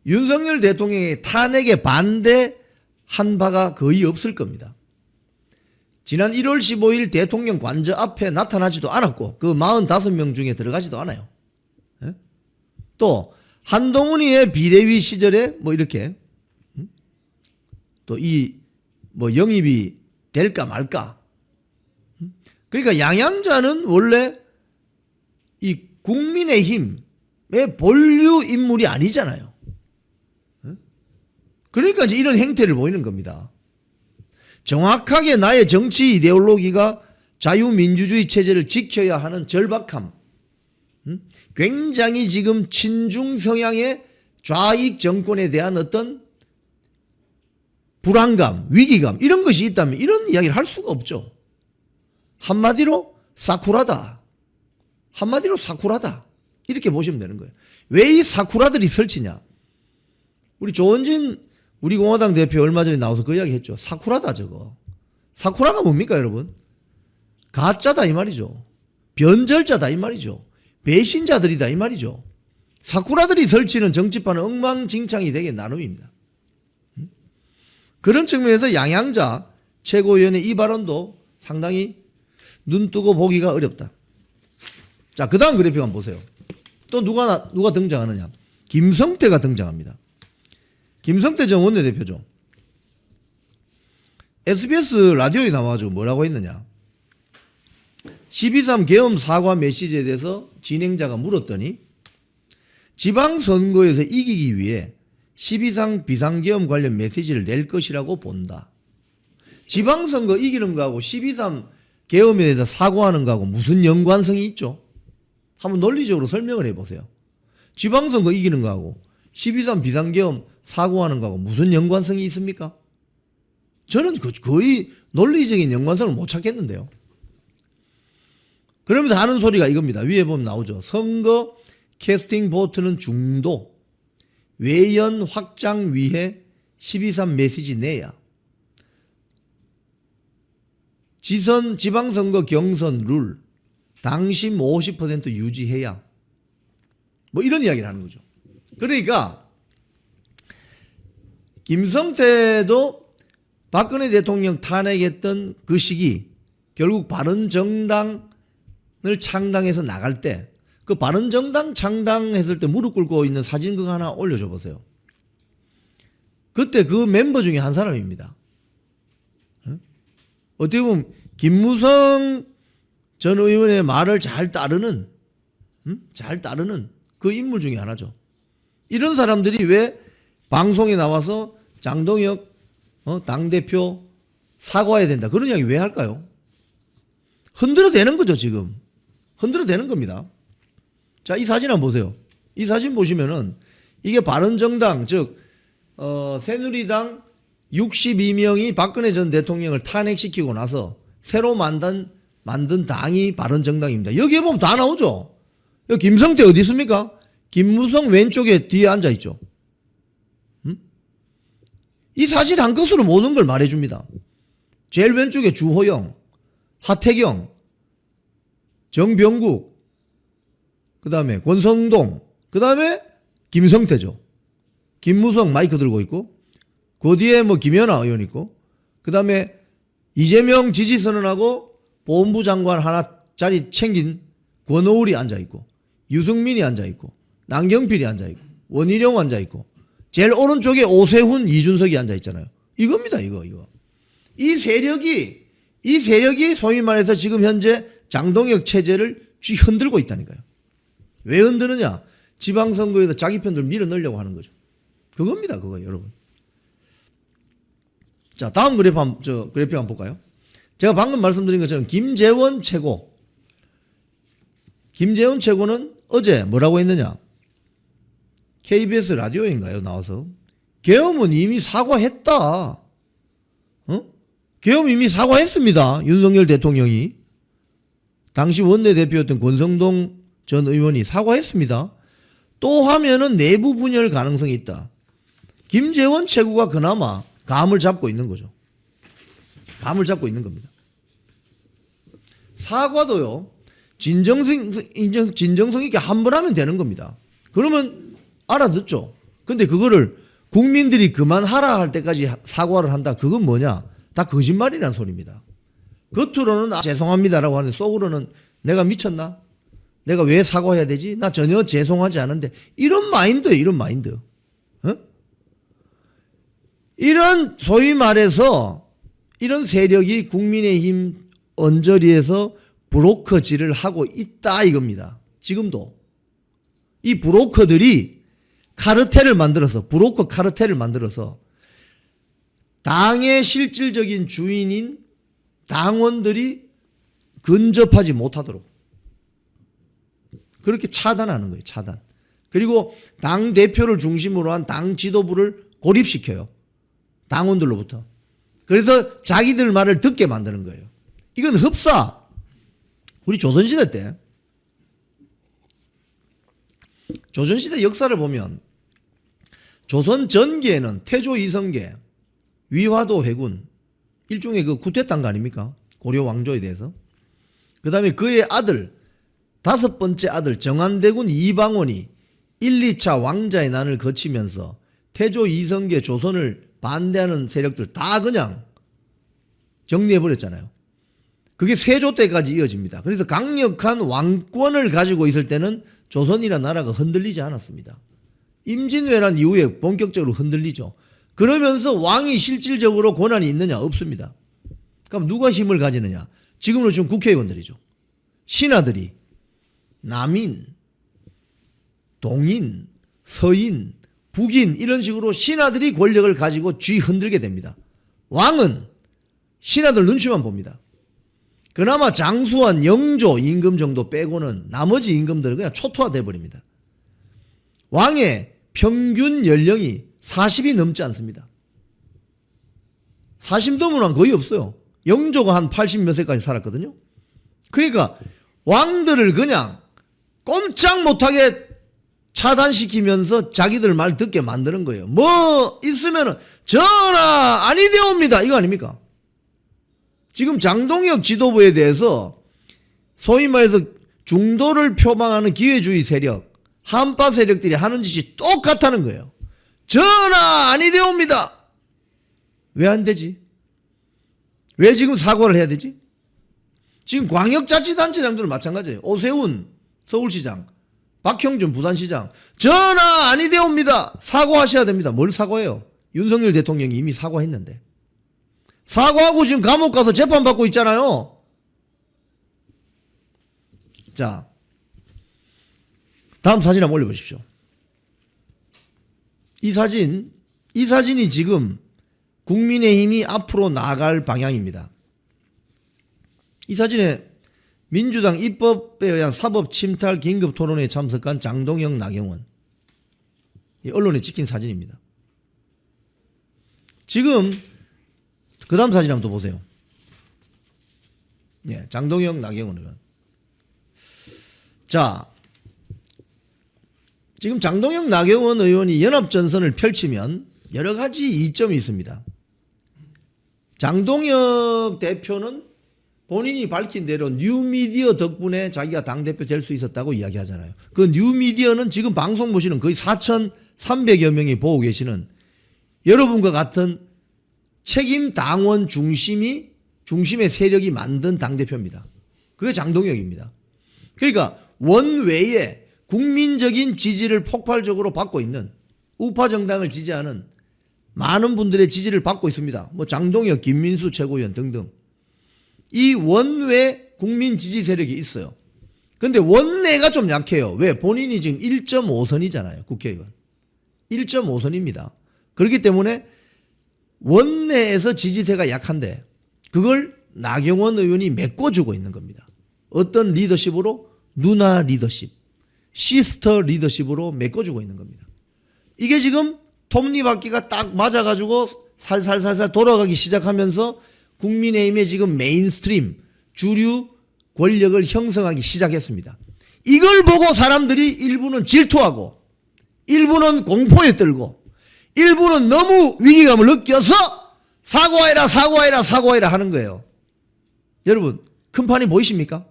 윤석열 대통령의 탄핵에 반대한 바가 거의 없을 겁니다. 지난 1월 15일 대통령 관저 앞에 나타나지도 않았고 그 45명 중에 들어가지도 않아요. 또 한동훈이의 비대위 시절에 뭐 이렇게 또 이 뭐 영입이 될까 말까. 그러니까 양양자는 원래 이 국민의힘의 본류 인물이 아니잖아요. 그러니까 이제 이런 행태를 보이는 겁니다. 정확하게 나의 정치 이데올로기가 자유민주주의 체제를 지켜야 하는 절박함, 굉장히 지금 친중 성향의 좌익 정권에 대한 어떤 불안감, 위기감 이런 것이 있다면 이런 이야기를 할 수가 없죠. 한마디로 사쿠라다. 한마디로 사쿠라다. 이렇게 보시면 되는 거예요. 왜 이 사쿠라들이 설치냐. 우리 조원진 우리 공화당 대표 얼마 전에 나와서 그 이야기 했죠. 사쿠라다 저거. 사쿠라가 뭡니까 여러분? 가짜다 이 말이죠. 변절자다 이 말이죠. 배신자들이다 이 말이죠. 사쿠라들이 설치는 정치판은 엉망진창이 되게 나름입니다. 그런 측면에서 양양자 최고위원의 이 발언도 상당히 눈뜨고 보기가 어렵다. 자, 그 다음 그래픽 한번 보세요. 또 누가 등장하느냐. 김성태가 등장합니다. 김성태 전 원내대표죠. SBS 라디오에 나와가지고 뭐라고 했느냐. 12.3 계엄 사과 메시지에 대해서 진행자가 물었더니 지방선거에서 이기기 위해 12.3 비상계엄 관련 메시지를 낼 것이라고 본다. 지방선거 이기는 거하고 12.3 계엄에 대해서 사과하는 거하고 무슨 연관성이 있죠? 한번 논리적으로 설명을 해보세요. 지방선거 이기는 거하고 12.3 비상계엄 사과하는 거하고 무슨 연관성이 있습니까? 저는 거의 논리적인 연관성을 못 찾겠는데요. 그러면서 하는 소리가 이겁니다. 위에 보면 나오죠. 선거 캐스팅 보트는 중도, 외연 확장 위해 12.3 메시지 내야. 지방선거 경선 룰 당심 50% 유지해야 뭐 이런 이야기를 하는 거죠. 그러니까 김성태도 박근혜 대통령 탄핵했던 그 시기 결국 바른정당을 창당해서 나갈 때 그 바른정당 창당했을 때 무릎 꿇고 있는 사진 그거 하나 올려줘 보세요. 그때 그 멤버 중에 한 사람입니다. 어떻게 보면 김무성 전 의원의 말을 잘 따르는 그 인물 중에 하나죠. 이런 사람들이 왜 방송에 나와서 장동혁 당대표 사과해야 된다 그런 이야기 왜 할까요? 흔들어대는 거죠. 지금 흔들어대는 겁니다. 자, 이 사진 한번 보세요. 이 사진 보시면은 이게 바른정당 즉 새누리당 62명이 박근혜 전 대통령을 탄핵시키고 나서 새로 만든 당이 바른정당입니다. 여기에 보면 다 나오죠. 여기 김성태 어디 있습니까? 김무성 왼쪽에 뒤에 앉아있죠. 이 사진 한 것으로 모든 걸 말해줍니다. 제일 왼쪽에 주호영, 하태경, 정병국, 그 다음에 권성동, 그 다음에 김성태죠. 김무성 마이크 들고 있고, 그 뒤에 뭐 김연아 의원 있고, 그 다음에 이재명 지지선언하고 보훈부 장관 하나 자리 챙긴 권오울이 앉아있고, 유승민이 앉아있고, 남경필이 앉아있고, 원희룡 앉아있고, 제일 오른쪽에 오세훈, 이준석이 앉아있잖아요. 이겁니다, 이거. 이 세력이 소위 말해서 지금 현재 장동혁 체제를 흔들고 있다니까요. 왜 흔드느냐? 지방선거에서 자기 편들 밀어 넣으려고 하는 거죠. 그겁니다, 그거 여러분. 자, 다음 그래프 한번 볼까요? 제가 방금 말씀드린 것처럼 김재원 최고는 어제 뭐라고 했느냐? KBS 라디오인가요? 나와서 계엄은 이미 사과했다. 계엄 이미 사과했습니다. 윤석열 대통령이. 당시 원내대표였던 권성동 전 의원이 사과했습니다. 또 하면은 내부 분열 가능성이 있다. 김재원 최고가 그나마 감을 잡고 있는 거죠. 감을 잡고 있는 겁니다. 사과도요, 진정성 있게 한 번 하면 되는 겁니다. 그러면 알아듣죠. 근데 그거를 국민들이 그만하라 할 때까지 사과를 한다. 그건 뭐냐? 다 거짓말이라는 소리입니다. 겉으로는 죄송합니다라고 하는데 속으로는 내가 미쳤나? 내가 왜 사과해야 되지? 나 전혀 죄송하지 않은데. 이런 마인드예요. 이런 마인드. 이런 소위 말해서 이런 세력이 국민의힘 언저리에서 브로커질을 하고 있다 이겁니다. 지금도. 이 브로커들이 브로커 카르텔을 만들어서 당의 실질적인 주인인 당원들이 근접하지 못하도록 그렇게 차단하는 거예요. 차단. 그리고 당 대표를 중심으로 한 당 지도부를 고립시켜요. 당원들로부터. 그래서 자기들 말을 듣게 만드는 거예요. 이건 흡사. 우리 조선시대 때 조선시대 역사를 보면 조선 전기에는 태조 이성계, 위화도 회군 일종의 그 구태탄 아닙니까? 고려 왕조에 대해서. 그 다음에 그의 아들 5번째 아들 정한대군 이방원이 1, 2차 왕자의 난을 거치면서 태조 이성계 조선을 반대하는 세력들 다 그냥 정리해버렸잖아요. 그게 세조 때까지 이어집니다. 그래서 강력한 왕권을 가지고 있을 때는 조선이라는 나라가 흔들리지 않았습니다. 임진왜란 이후에 본격적으로 흔들리죠. 그러면서 왕이 실질적으로 권한이 있느냐? 없습니다. 그럼 누가 힘을 가지느냐? 지금으로 지금 국회의원들이죠. 신하들이 남인, 동인, 서인, 북인 이런 식으로 신하들이 권력을 가지고 쥐 흔들게 됩니다. 왕은 신하들 눈치만 봅니다. 그나마 장수한 영조 임금 정도 빼고는 나머지 임금들은 그냥 초토화돼 버립니다. 왕의 평균 연령이 40이 넘지 않습니다. 40 넘은 왕 거의 없어요. 영조가 한 80 몇 세까지 살았거든요. 그러니까 왕들을 그냥 꼼짝 못하게 차단시키면서 자기들 말 듣게 만드는 거예요. 뭐 있으면은 전하 아니되옵니다. 이거 아닙니까? 지금 장동혁 지도부에 대해서 소위 말해서 중도를 표방하는 기회주의 세력, 한파 세력들이 하는 짓이 똑같다는 거예요. 전하 아니되옵니다. 왜 안 되지? 왜 지금 사과를 해야 되지? 지금 광역자치단체장들은 마찬가지예요. 오세훈 서울시장, 박형준 부산시장, 전하 아니되옵니다. 사과하셔야 됩니다. 뭘 사과해요? 윤석열 대통령이 이미 사과했는데. 사과하고 지금 감옥 가서 재판받고 있잖아요. 자, 다음 사진 한번 올려보십시오. 이 사진이 지금 국민의힘이 앞으로 나갈 방향입니다. 이 사진에 민주당 입법에 의한 사법 침탈 긴급 토론회에 참석한 장동혁, 나경원. 언론에 찍힌 사진입니다. 지금 그 다음 사진 한번 또 보세요. 예, 장동혁, 나경원 의원. 자, 지금 장동혁, 나경원 의원이 연합전선을 펼치면 여러 가지 이점이 있습니다. 장동혁 대표는 본인이 밝힌 대로 뉴미디어 덕분에 자기가 당대표 될 수 있었다고 이야기하잖아요. 그 뉴미디어는 지금 방송 보시는 거의 4,300여 명이 보고 계시는 여러분과 같은 책임 당원 중심의 세력이 만든 당대표입니다. 그게 장동혁입니다. 그러니까 원외에 국민적인 지지를 폭발적으로 받고 있는 우파 정당을 지지하는 많은 분들의 지지를 받고 있습니다. 뭐 장동혁, 김민수 최고위원 등등. 이 원외 국민 지지 세력이 있어요. 근데 원내가 좀 약해요. 왜? 본인이 지금 1.5선이잖아요. 국회의원. 1.5선입니다. 그렇기 때문에 원내에서 지지세가 약한데 그걸 나경원 의원이 메꿔주고 있는 겁니다. 어떤 리더십으로? 누나 리더십, 시스터 리더십으로 메꿔주고 있는 겁니다. 이게 지금 톱니바퀴가 딱 맞아가지고 살살살살 돌아가기 시작하면서 국민의힘의 지금 메인스트림, 주류 권력을 형성하기 시작했습니다. 이걸 보고 사람들이 일부는 질투하고 일부는 공포에 떨고 일부는 너무 위기감을 느껴서 사과해라 사과해라 사과해라 하는 거예요. 여러분 큰 판이 보이십니까?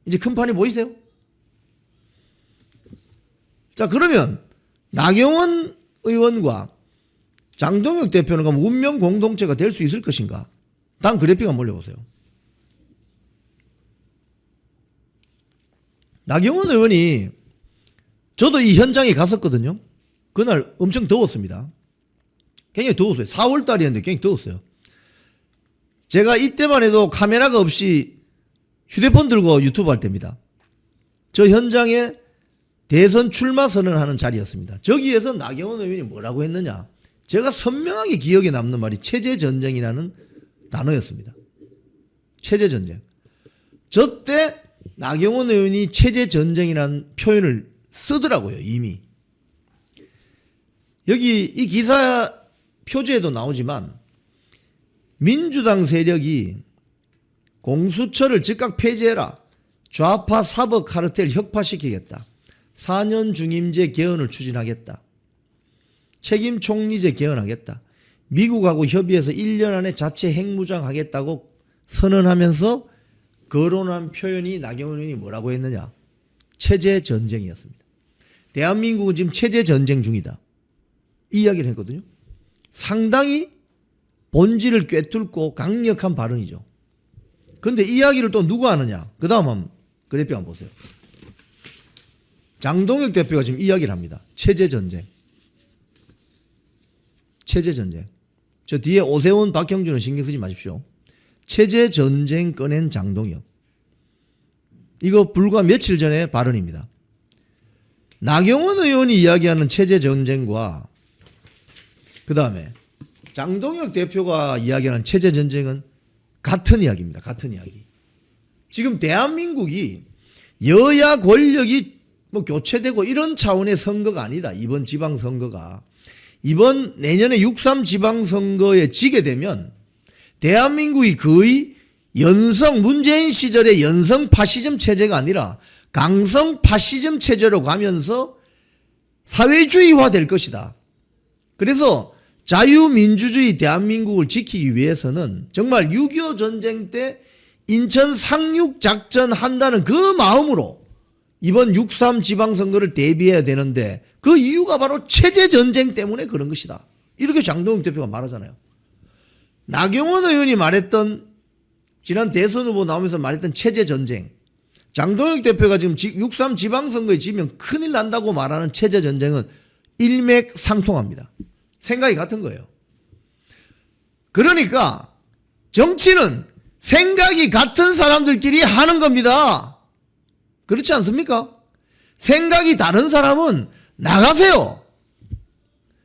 이제 큰 판이 보이세요? 자, 그러면 나경원 의원과 장동혁 대표는 그럼 운명 공동체가 될 수 있을 것인가? 다음 그래픽 한번 올려보세요. 나경원 의원이 저도 이 현장에 갔었거든요. 그날 엄청 더웠습니다. 굉장히 더웠어요. 4월 달이었는데 굉장히 더웠어요. 제가 이때만 해도 카메라가 없이 휴대폰 들고 유튜브 할 때입니다. 저 현장에 대선 출마 선언하는 자리였습니다. 저기에서 나경원 의원이 뭐라고 했느냐. 제가 선명하게 기억에 남는 말이 체제전쟁이라는 단어였습니다. 체제전쟁. 저 때 나경원 의원이 체제전쟁이라는 표현을 쓰더라고요. 이미. 여기 이 기사 표지에도 나오지만 민주당 세력이 공수처를 즉각 폐지해라. 좌파 사법 카르텔 혁파시키겠다. 4년 중임제 개헌을 추진하겠다. 책임 총리제 개헌하겠다. 미국하고 협의해서 1년 안에 자체 핵무장하겠다고 선언하면서 거론한 표현이 나경원 의원이 뭐라고 했느냐. 체제전쟁이었습니다. 대한민국은 지금 체제전쟁 중이다. 이 이야기를 했거든요. 상당히 본질을 꿰뚫고 강력한 발언이죠. 그런데 이 이야기를 또 누가 하느냐. 그 다음 한번 그래픽 한번 보세요. 장동혁 대표가 지금 이야기를 합니다. 체제전쟁. 체제전쟁. 저 뒤에 오세훈, 박형준은 신경 쓰지 마십시오. 체제전쟁 꺼낸 장동혁. 이거 불과 며칠 전에 발언입니다. 나경원 의원이 이야기하는 체제전쟁과 그 다음에 장동혁 대표가 이야기하는 체제전쟁은 같은 이야기입니다. 같은 이야기. 지금 대한민국이 여야 권력이 뭐 교체되고 이런 차원의 선거가 아니다. 이번 지방선거가. 이번 내년에 6.3 지방선거에 지게 되면 대한민국이 거의 문재인 시절의 연성 파시즘 체제가 아니라 강성 파시즘 체제로 가면서 사회주의화 될 것이다. 그래서 자유민주주의 대한민국을 지키기 위해서는 정말 6.25 전쟁 때 인천 상륙작전 한다는 그 마음으로 이번 6.3 지방선거를 대비해야 되는데 그 이유가 바로 체제전쟁 때문에 그런 것이다. 이렇게 장동혁 대표가 말하잖아요. 나경원 의원이 말했던 지난 대선 후보 나오면서 말했던 체제전쟁, 장동혁 대표가 지금 6.3 지방선거에 지면 큰일 난다고 말하는 체제전쟁은 일맥상통합니다. 생각이 같은 거예요. 그러니까 정치는 생각이 같은 사람들끼리 하는 겁니다. 그렇지 않습니까? 생각이 다른 사람은 나가세요.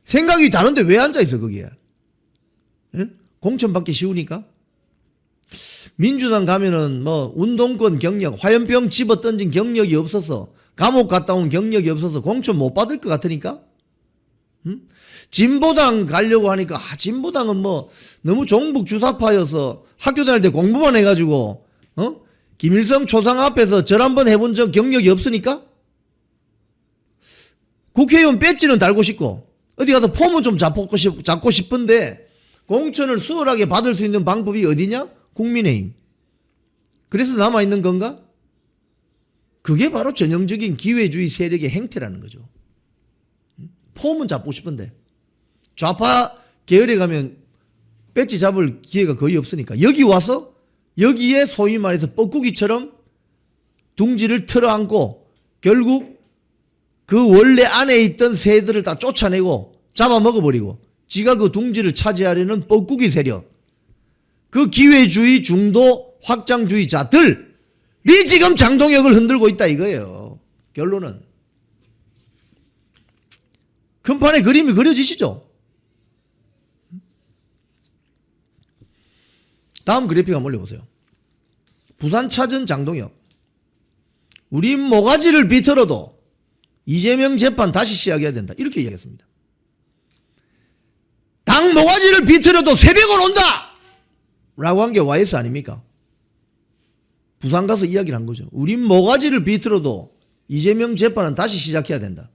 생각이 다른데 왜 앉아있어 거기에? 응? 공천받기 쉬우니까? 민주당 가면은 뭐 운동권 경력, 화염병 집어 던진 경력이 없어서, 감옥 갔다 온 경력이 없어서 공천 못 받을 것 같으니까? 응? 진보당 가려고 하니까 진보당은 뭐 너무 종북 주사파여서 학교 다닐 때 공부만 해가지고 김일성 초상 앞에서 절 한번 해본 적 경력이 없으니까? 국회의원 배지는 달고 싶고 어디 가서 폼은 좀 잡고 싶은데 공천을 수월하게 받을 수 있는 방법이 어디냐? 국민의힘. 그래서 남아있는 건가? 그게 바로 전형적인 기회주의 세력의 행태라는 거죠. 폼은 잡고 싶은데 좌파 계열에 가면 배지 잡을 기회가 거의 없으니까 여기 와서 여기에 소위 말해서 뻐꾸기처럼 둥지를 틀어안고 결국 그 원래 안에 있던 새들을 다 쫓아내고 잡아먹어버리고 지가 그 둥지를 차지하려는 뻐꾸기 세력, 그 기회주의 중도 확장주의자들이 지금 장동혁을 흔들고 있다 이거예요. 결론은 큰 판에 그림이 그려지시죠? 다음 그래픽 한번 올려보세요. 부산 찾은 장동혁. 우리 모가지를 비틀어도 이재명 재판 다시 시작해야 된다. 이렇게 이야기했습니다. 당 모가지를 비틀어도 새벽은 온다! 라고 한 게 YS 아닙니까? 부산 가서 이야기를 한 거죠. 우리 모가지를 비틀어도 이재명 재판은 다시 시작해야 된다.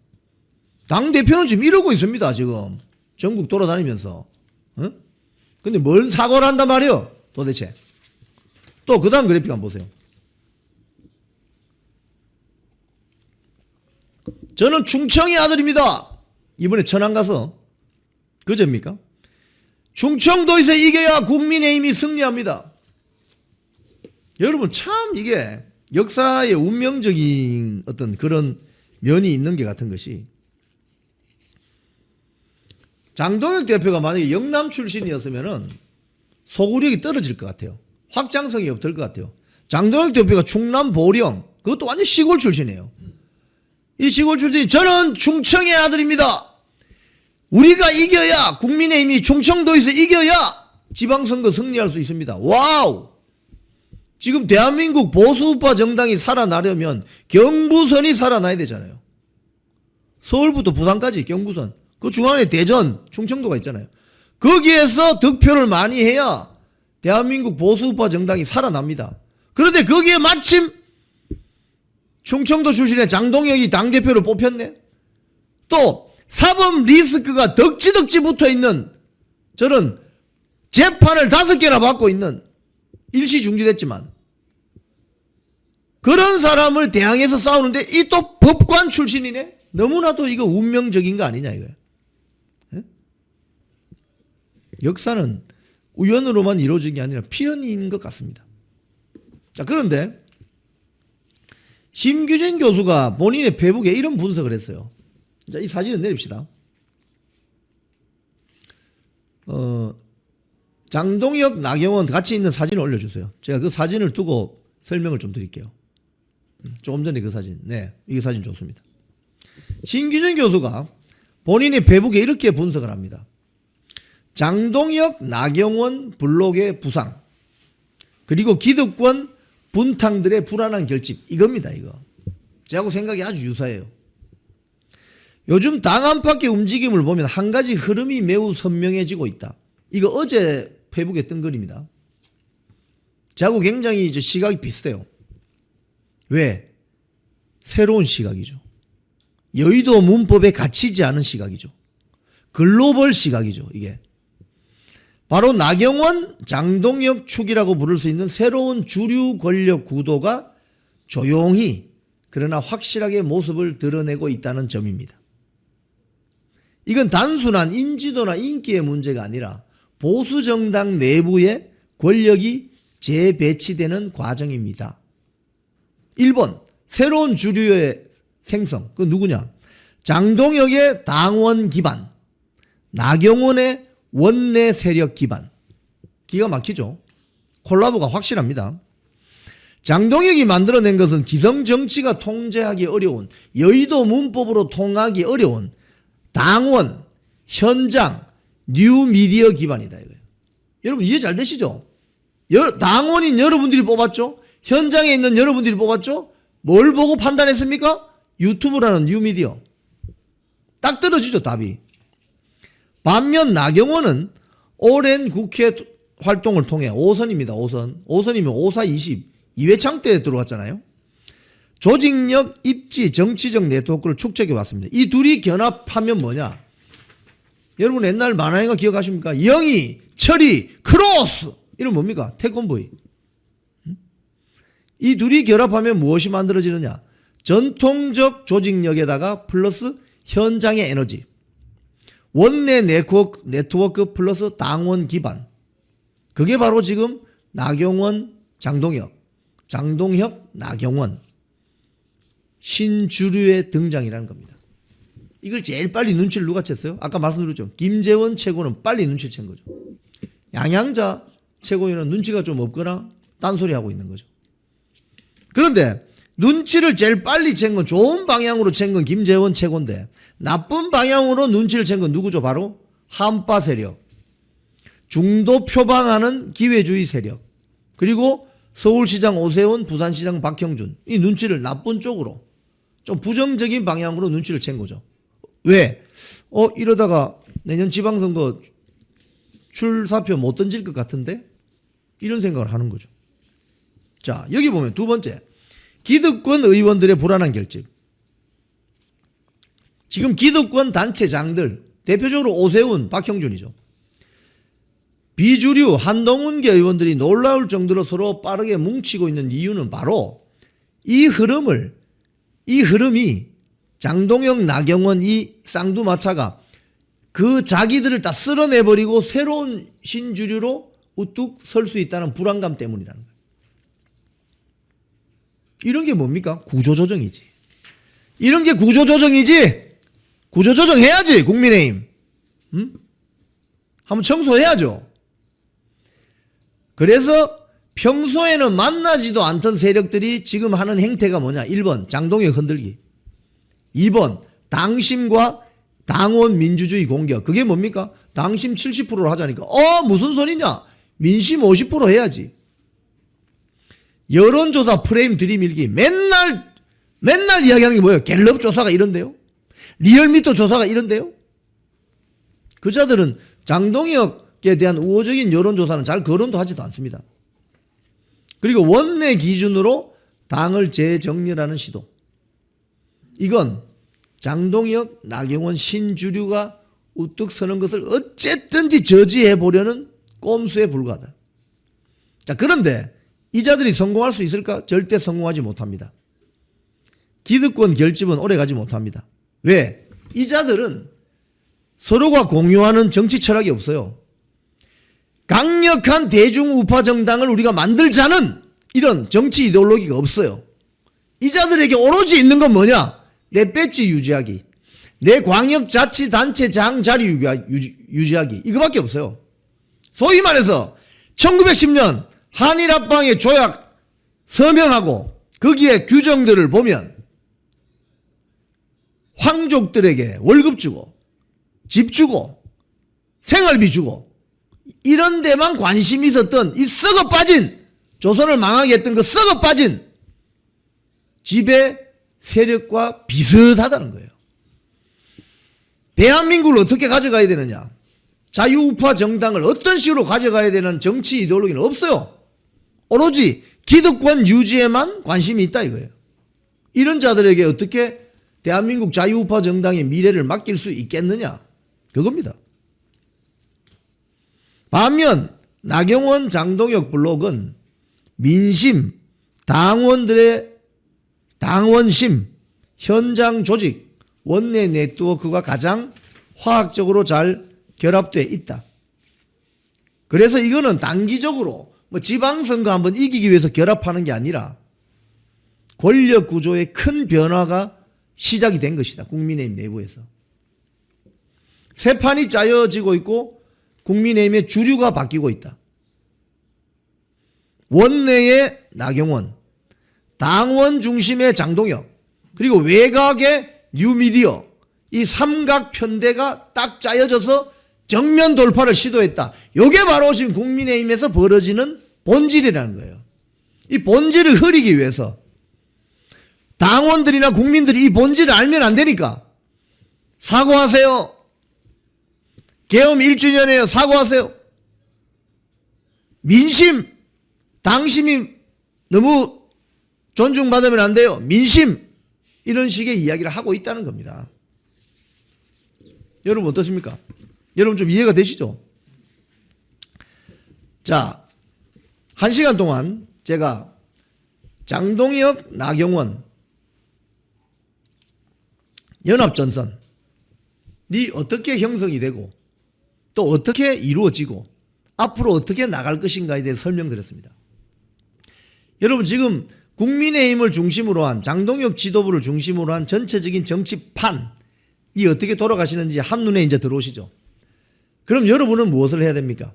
당대표는 지금 이러고 있습니다. 지금 전국 돌아다니면서. 근데 뭘 사고를 한단 말이에요 도대체. 또 그 다음 그래픽 한번 보세요. 저는 충청의 아들입니다. 이번에 천안 가서 그제입니까? 충청도에서 이겨야 국민의힘이 승리합니다. 여러분 참 이게 역사의 운명적인 어떤 그런 면이 있는 게 같은 것이, 장동혁 대표가 만약에 영남 출신이었으면은 소구력이 떨어질 것 같아요. 확장성이 없을 것 같아요. 장동혁 대표가 충남 보령, 그것도 완전 시골 출신이에요. 이 시골 출신이 저는 충청의 아들입니다. 우리가 이겨야, 국민의힘이 충청도에서 이겨야 지방선거 승리할 수 있습니다. 와우! 지금 대한민국 보수우파 정당이 살아나려면 경부선이 살아나야 되잖아요. 서울부터 부산까지 경부선. 그 중앙에 대전, 충청도가 있잖아요. 거기에서 득표를 많이 해야 대한민국 보수우파 정당이 살아납니다. 그런데 거기에 마침 충청도 출신의 장동혁이 당대표를 뽑혔네. 또 사법 리스크가 덕지덕지 붙어있는, 저는 재판을 5개나 받고 있는, 일시 중지됐지만 그런 사람을 대항해서 싸우는데 이 또 법관 출신이네. 너무나도 이거 운명적인 거 아니냐 이거야. 역사는 우연으로만 이루어진 게 아니라 필연인 것 같습니다. 자, 그런데 심규진 교수가 본인의 페이북에 이런 분석을 했어요. 자, 이 사진을 내립시다. 장동혁, 나경원 같이 있는 사진을 올려주세요. 제가 그 사진을 두고 설명을 좀 드릴게요. 조금 전에 그 사진. 네, 이 사진 좋습니다. 심규진 교수가 본인의 페이북에 이렇게 분석을 합니다. 장동혁, 나경원 블록의 부상, 그리고 기득권 분탕들의 불안한 결집, 이겁니다. 이거 저하고 생각이 아주 유사해요. 요즘 당 안팎의 움직임을 보면 한 가지 흐름이 매우 선명해지고 있다. 이거 어제 페이북에 뜬 글입니다. 저하고 굉장히 시각이 비슷해요. 왜? 새로운 시각이죠. 여의도 문법에 갇히지 않은 시각이죠. 글로벌 시각이죠. 이게 바로 나경원, 장동혁 축이라고 부를 수 있는 새로운 주류 권력 구도가 조용히 그러나 확실하게 모습을 드러내고 있다는 점입니다. 이건 단순한 인지도나 인기의 문제가 아니라 보수 정당 내부의 권력이 재배치되는 과정입니다. 1번 새로운 주류의 생성. 그 누구냐? 장동혁의 당원 기반, 나경원의 원내 세력 기반. 기가 막히죠. 콜라보가 확실합니다. 장동혁이 만들어낸 것은 기성 정치가 통제하기 어려운, 여의도 문법으로 통하기 어려운 당원, 현장, 뉴미디어 기반이다 이거예요. 여러분 이해 잘 되시죠? 당원인 여러분들이 뽑았죠? 현장에 있는 여러분들이 뽑았죠? 뭘 보고 판단했습니까? 유튜브라는 뉴미디어. 딱 떨어지죠 답이. 반면 나경원은 오랜 국회 활동을 통해 5선입니다. 5선. 5선이면 5사20 이회창 때 들어왔잖아요. 조직력, 입지, 정치적 네트워크를 축적해 왔습니다. 이 둘이 결합하면 뭐냐? 여러분 옛날 만화영화 기억하십니까? 영희, 철이, 크로스! 이런 뭡니까? 태권브이. 이 둘이 결합하면 무엇이 만들어지느냐? 전통적 조직력에다가 플러스 현장의 에너지. 원내 네트워크 플러스 당원 기반. 그게 바로 지금 나경원, 장동혁, 나경원. 신주류의 등장이라는 겁니다. 이걸 제일 빨리 눈치를 누가 챘어요? 아까 말씀드렸죠. 김재원 최고는 빨리 눈치챈 거죠. 양양자 최고위원은 눈치가 좀 없거나 딴소리하고 있는 거죠. 그런데 눈치를 제일 빨리 챈 건 좋은 방향으로 챈 건 김재원 최고인데 나쁜 방향으로 눈치를 챈 건 누구죠? 바로 한파 세력, 중도 표방하는 기회주의 세력, 그리고 서울시장 오세훈, 부산시장 박형준. 이 눈치를 나쁜 쪽으로 좀 부정적인 방향으로 눈치를 챈 거죠. 왜? 이러다가 내년 지방선거 출사표 못 던질 것 같은데? 이런 생각을 하는 거죠. 자, 여기 보면 두 번째. 기득권 의원들의 불안한 결집. 지금 기득권 단체장들, 대표적으로 오세훈, 박형준이죠. 비주류 한동훈계 의원들이 놀라울 정도로 서로 빠르게 뭉치고 있는 이유는 바로 이 흐름이 장동혁, 나경원 이 쌍두마차가 그 자기들을 다 쓸어내버리고 새로운 신주류로 우뚝 설 수 있다는 불안감 때문이라는 거예요. 이런 게 뭡니까? 구조조정이지. 이런 게 구조조정이지. 구조조정 해야지 국민의힘. 한번 청소해야죠. 그래서 평소에는 만나지도 않던 세력들이 지금 하는 행태가 뭐냐? 1번 장동혁 흔들기, 2번 당심과 당원 민주주의 공격. 그게 뭡니까? 당심 70%로 하자니까 무슨 소리냐? 민심 50% 해야지. 여론조사 프레임 들이밀기. 맨날 이야기하는 게 뭐예요? 갤럽 조사가 이런데요, 리얼미터 조사가 이런데요. 그자들은 장동혁에 대한 우호적인 여론조사는 잘 거론도 하지도 않습니다. 그리고 원내 기준으로 당을 재정렬하는 시도. 이건 장동혁, 나경원 신주류가 우뚝 서는 것을 어쨌든지 저지해 보려는 꼼수에 불과하다. 자, 그런데 이 자들이 성공할 수 있을까? 절대 성공하지 못합니다. 기득권 결집은 오래가지 못합니다. 왜? 이 자들은 서로가 공유하는 정치 철학이 없어요. 강력한 대중우파 정당을 우리가 만들자는 이런 정치 이데올로기가 없어요. 이 자들에게 오로지 있는 건 뭐냐? 내 배지 유지하기, 내 광역자치단체장 자리 유지하기, 이거밖에 없어요. 소위 말해서 1910년 한일합방의 조약 서명하고 거기에 규정들을 보면 황족들에게 월급 주고 집 주고 생활비 주고 이런 데만 관심이 있었던 이 썩어 빠진, 조선을 망하게 했던 그 썩어 빠진 지배 세력과 비슷하다는 거예요. 대한민국을 어떻게 가져가야 되느냐? 자유우파 정당을 어떤 식으로 가져가야 되는 정치 이데올로기는 없어요. 오로지 기득권 유지에만 관심이 있다 이거예요. 이런 자들에게 어떻게 대한민국 자유우파 정당의 미래를 맡길 수 있겠느냐? 그겁니다. 반면 나경원, 장동혁 블록은 민심, 당원들의 당원심, 현장 조직, 원내 네트워크가 가장 화학적으로 잘 결합되어 있다. 그래서 이거는 단기적으로 뭐 지방선거 한번 이기기 위해서 결합하는 게 아니라 권력 구조의 큰 변화가 시작이 된 것이다. 국민의힘 내부에서. 새 판이 짜여지고 있고 국민의힘의 주류가 바뀌고 있다. 원내의 나경원, 당원 중심의 장동혁, 그리고 외곽의 뉴미디어, 이 삼각 편대가 딱 짜여져서 정면 돌파를 시도했다. 이게 바로 지금 국민의힘에서 벌어지는 본질이라는 거예요. 이 본질을 흐리기 위해서 당원들이나 국민들이 이 본질을 알면 안 되니까 사과하세요. 계엄 1주년이에요. 사과하세요. 민심, 당심이 너무 존중받으면 안 돼요. 민심, 이런 식의 이야기를 하고 있다는 겁니다. 여러분 어떻습니까? 여러분 좀 이해가 되시죠? 자, 1시간 동안 제가 장동혁, 나경원 연합전선이 어떻게 형성이 되고 또 어떻게 이루어지고 앞으로 어떻게 나갈 것인가에 대해서 설명드렸습니다. 여러분 지금 국민의힘을 중심으로 한 장동혁 지도부를 중심으로 한 전체적인 정치판이 어떻게 돌아가시는지 한눈에 이제 들어오시죠. 그럼 여러분은 무엇을 해야 됩니까?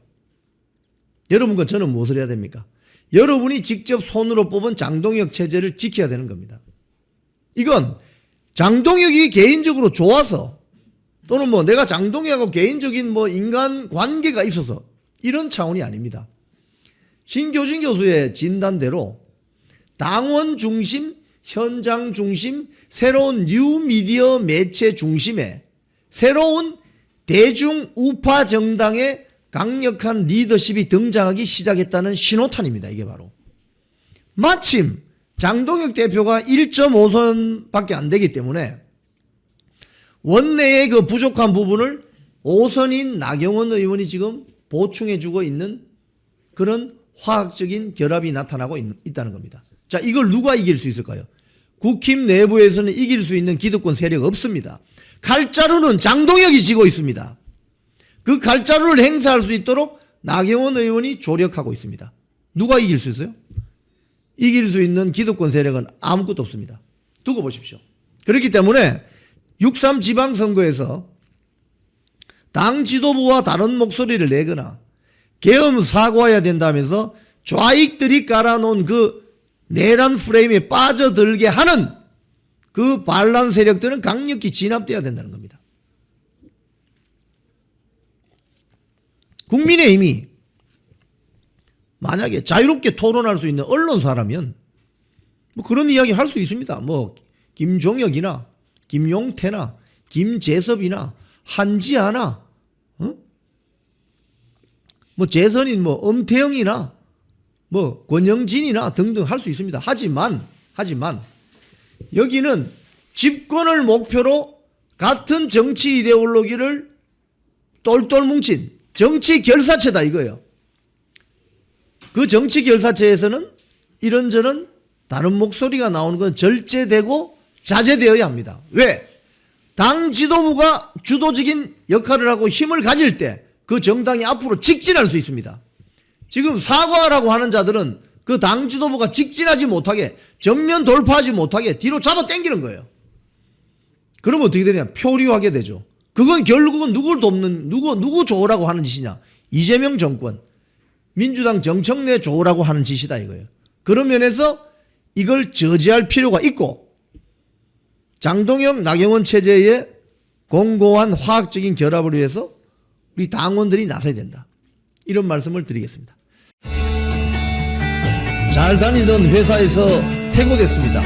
여러분과 저는 무엇을 해야 됩니까? 여러분이 직접 손으로 뽑은 장동혁 체제를 지켜야 되는 겁니다. 이건 장동혁이 개인적으로 좋아서 또는 뭐 내가 장동혁하고 개인적인 뭐 인간 관계가 있어서 이런 차원이 아닙니다. 신교진 교수의 진단대로 당원 중심, 현장 중심, 새로운 뉴미디어 매체 중심의 새로운 대중 우파 정당의 강력한 리더십이 등장하기 시작했다는 신호탄입니다. 이게 바로. 마침 장동혁 대표가 1.5선밖에 안 되기 때문에 원내의 그 부족한 부분을 5선인 나경원 의원이 지금 보충해주고 있는 그런 화학적인 결합이 나타나고 있다는 겁니다. 자, 이걸 누가 이길 수 있을까요? 국힘 내부에서는 이길 수 있는 기득권 세력 없습니다. 칼자루는 장동혁이 쥐고 있습니다. 그 칼자루를 행사할 수 있도록 나경원 의원이 조력하고 있습니다. 누가 이길 수 있어요? 이길 수 있는 기득권 세력은 아무것도 없습니다. 두고 보십시오. 그렇기 때문에 6.3 지방선거에서 당 지도부와 다른 목소리를 내거나 계엄 사과해야 된다면서 좌익들이 깔아놓은 그 내란 프레임에 빠져들게 하는 그 반란 세력들은 강력히 진압돼야 된다는 겁니다. 국민의힘이 만약에 자유롭게 토론할 수 있는 언론사라면 뭐 그런 이야기 할 수 있습니다. 뭐 김종혁이나 김용태나 김재섭이나 한지아나 뭐 재선인 뭐 엄태영이나 뭐 권영진이나 등등 할 수 있습니다. 하지만 여기는 집권을 목표로 같은 정치 이데올로기를 똘똘 뭉친 정치 결사체다 이거예요. 그 정치 결사체에서는 이런저런 다른 목소리가 나오는 건 절제되고 자제되어야 합니다. 왜? 당 지도부가 주도적인 역할을 하고 힘을 가질 때 그 정당이 앞으로 직진할 수 있습니다. 지금 사과라고 하는 자들은 그 당 지도부가 직진하지 못하게 전면 돌파하지 못하게 뒤로 잡아 당기는 거예요. 그러면 어떻게 되냐? 표류하게 되죠. 그건 결국은 누굴 돕는 누구 좋으라고 하는 짓이냐? 이재명 정권, 민주당 정청래 좋으라고 하는 짓이다 이거예요. 그런 면에서 이걸 저지할 필요가 있고 장동혁, 나경원 체제의 공고한 화학적인 결합을 위해서 우리 당원들이 나서야 된다. 이런 말씀을 드리겠습니다. 잘 다니던 회사에서 해고됐습니다.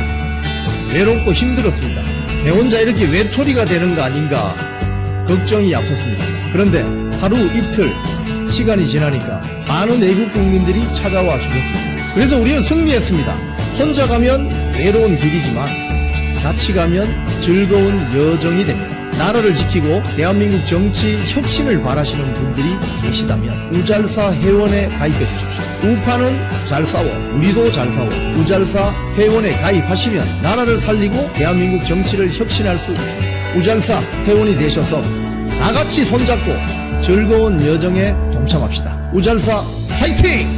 외롭고 힘들었습니다. 내 혼자 이렇게 외톨이가 되는 거 아닌가 걱정이 앞섰습니다. 그런데 하루 이틀 시간이 지나니까 많은 애국 국민들이 찾아와 주셨습니다. 그래서 우리는 승리했습니다. 혼자 가면 외로운 길이지만 같이 가면 즐거운 여정이 됩니다. 나라를 지키고 대한민국 정치 혁신을 바라시는 분들이 계시다면 우잘사 회원에 가입해 주십시오. 우파는 잘 싸워, 우리도 잘 싸워. 우잘사 회원에 가입하시면 나라를 살리고 대한민국 정치를 혁신할 수 있습니다. 우잘사 회원이 되셔서 다 같이 손잡고 즐거운 여정에 동참합시다. 우잘사 화이팅!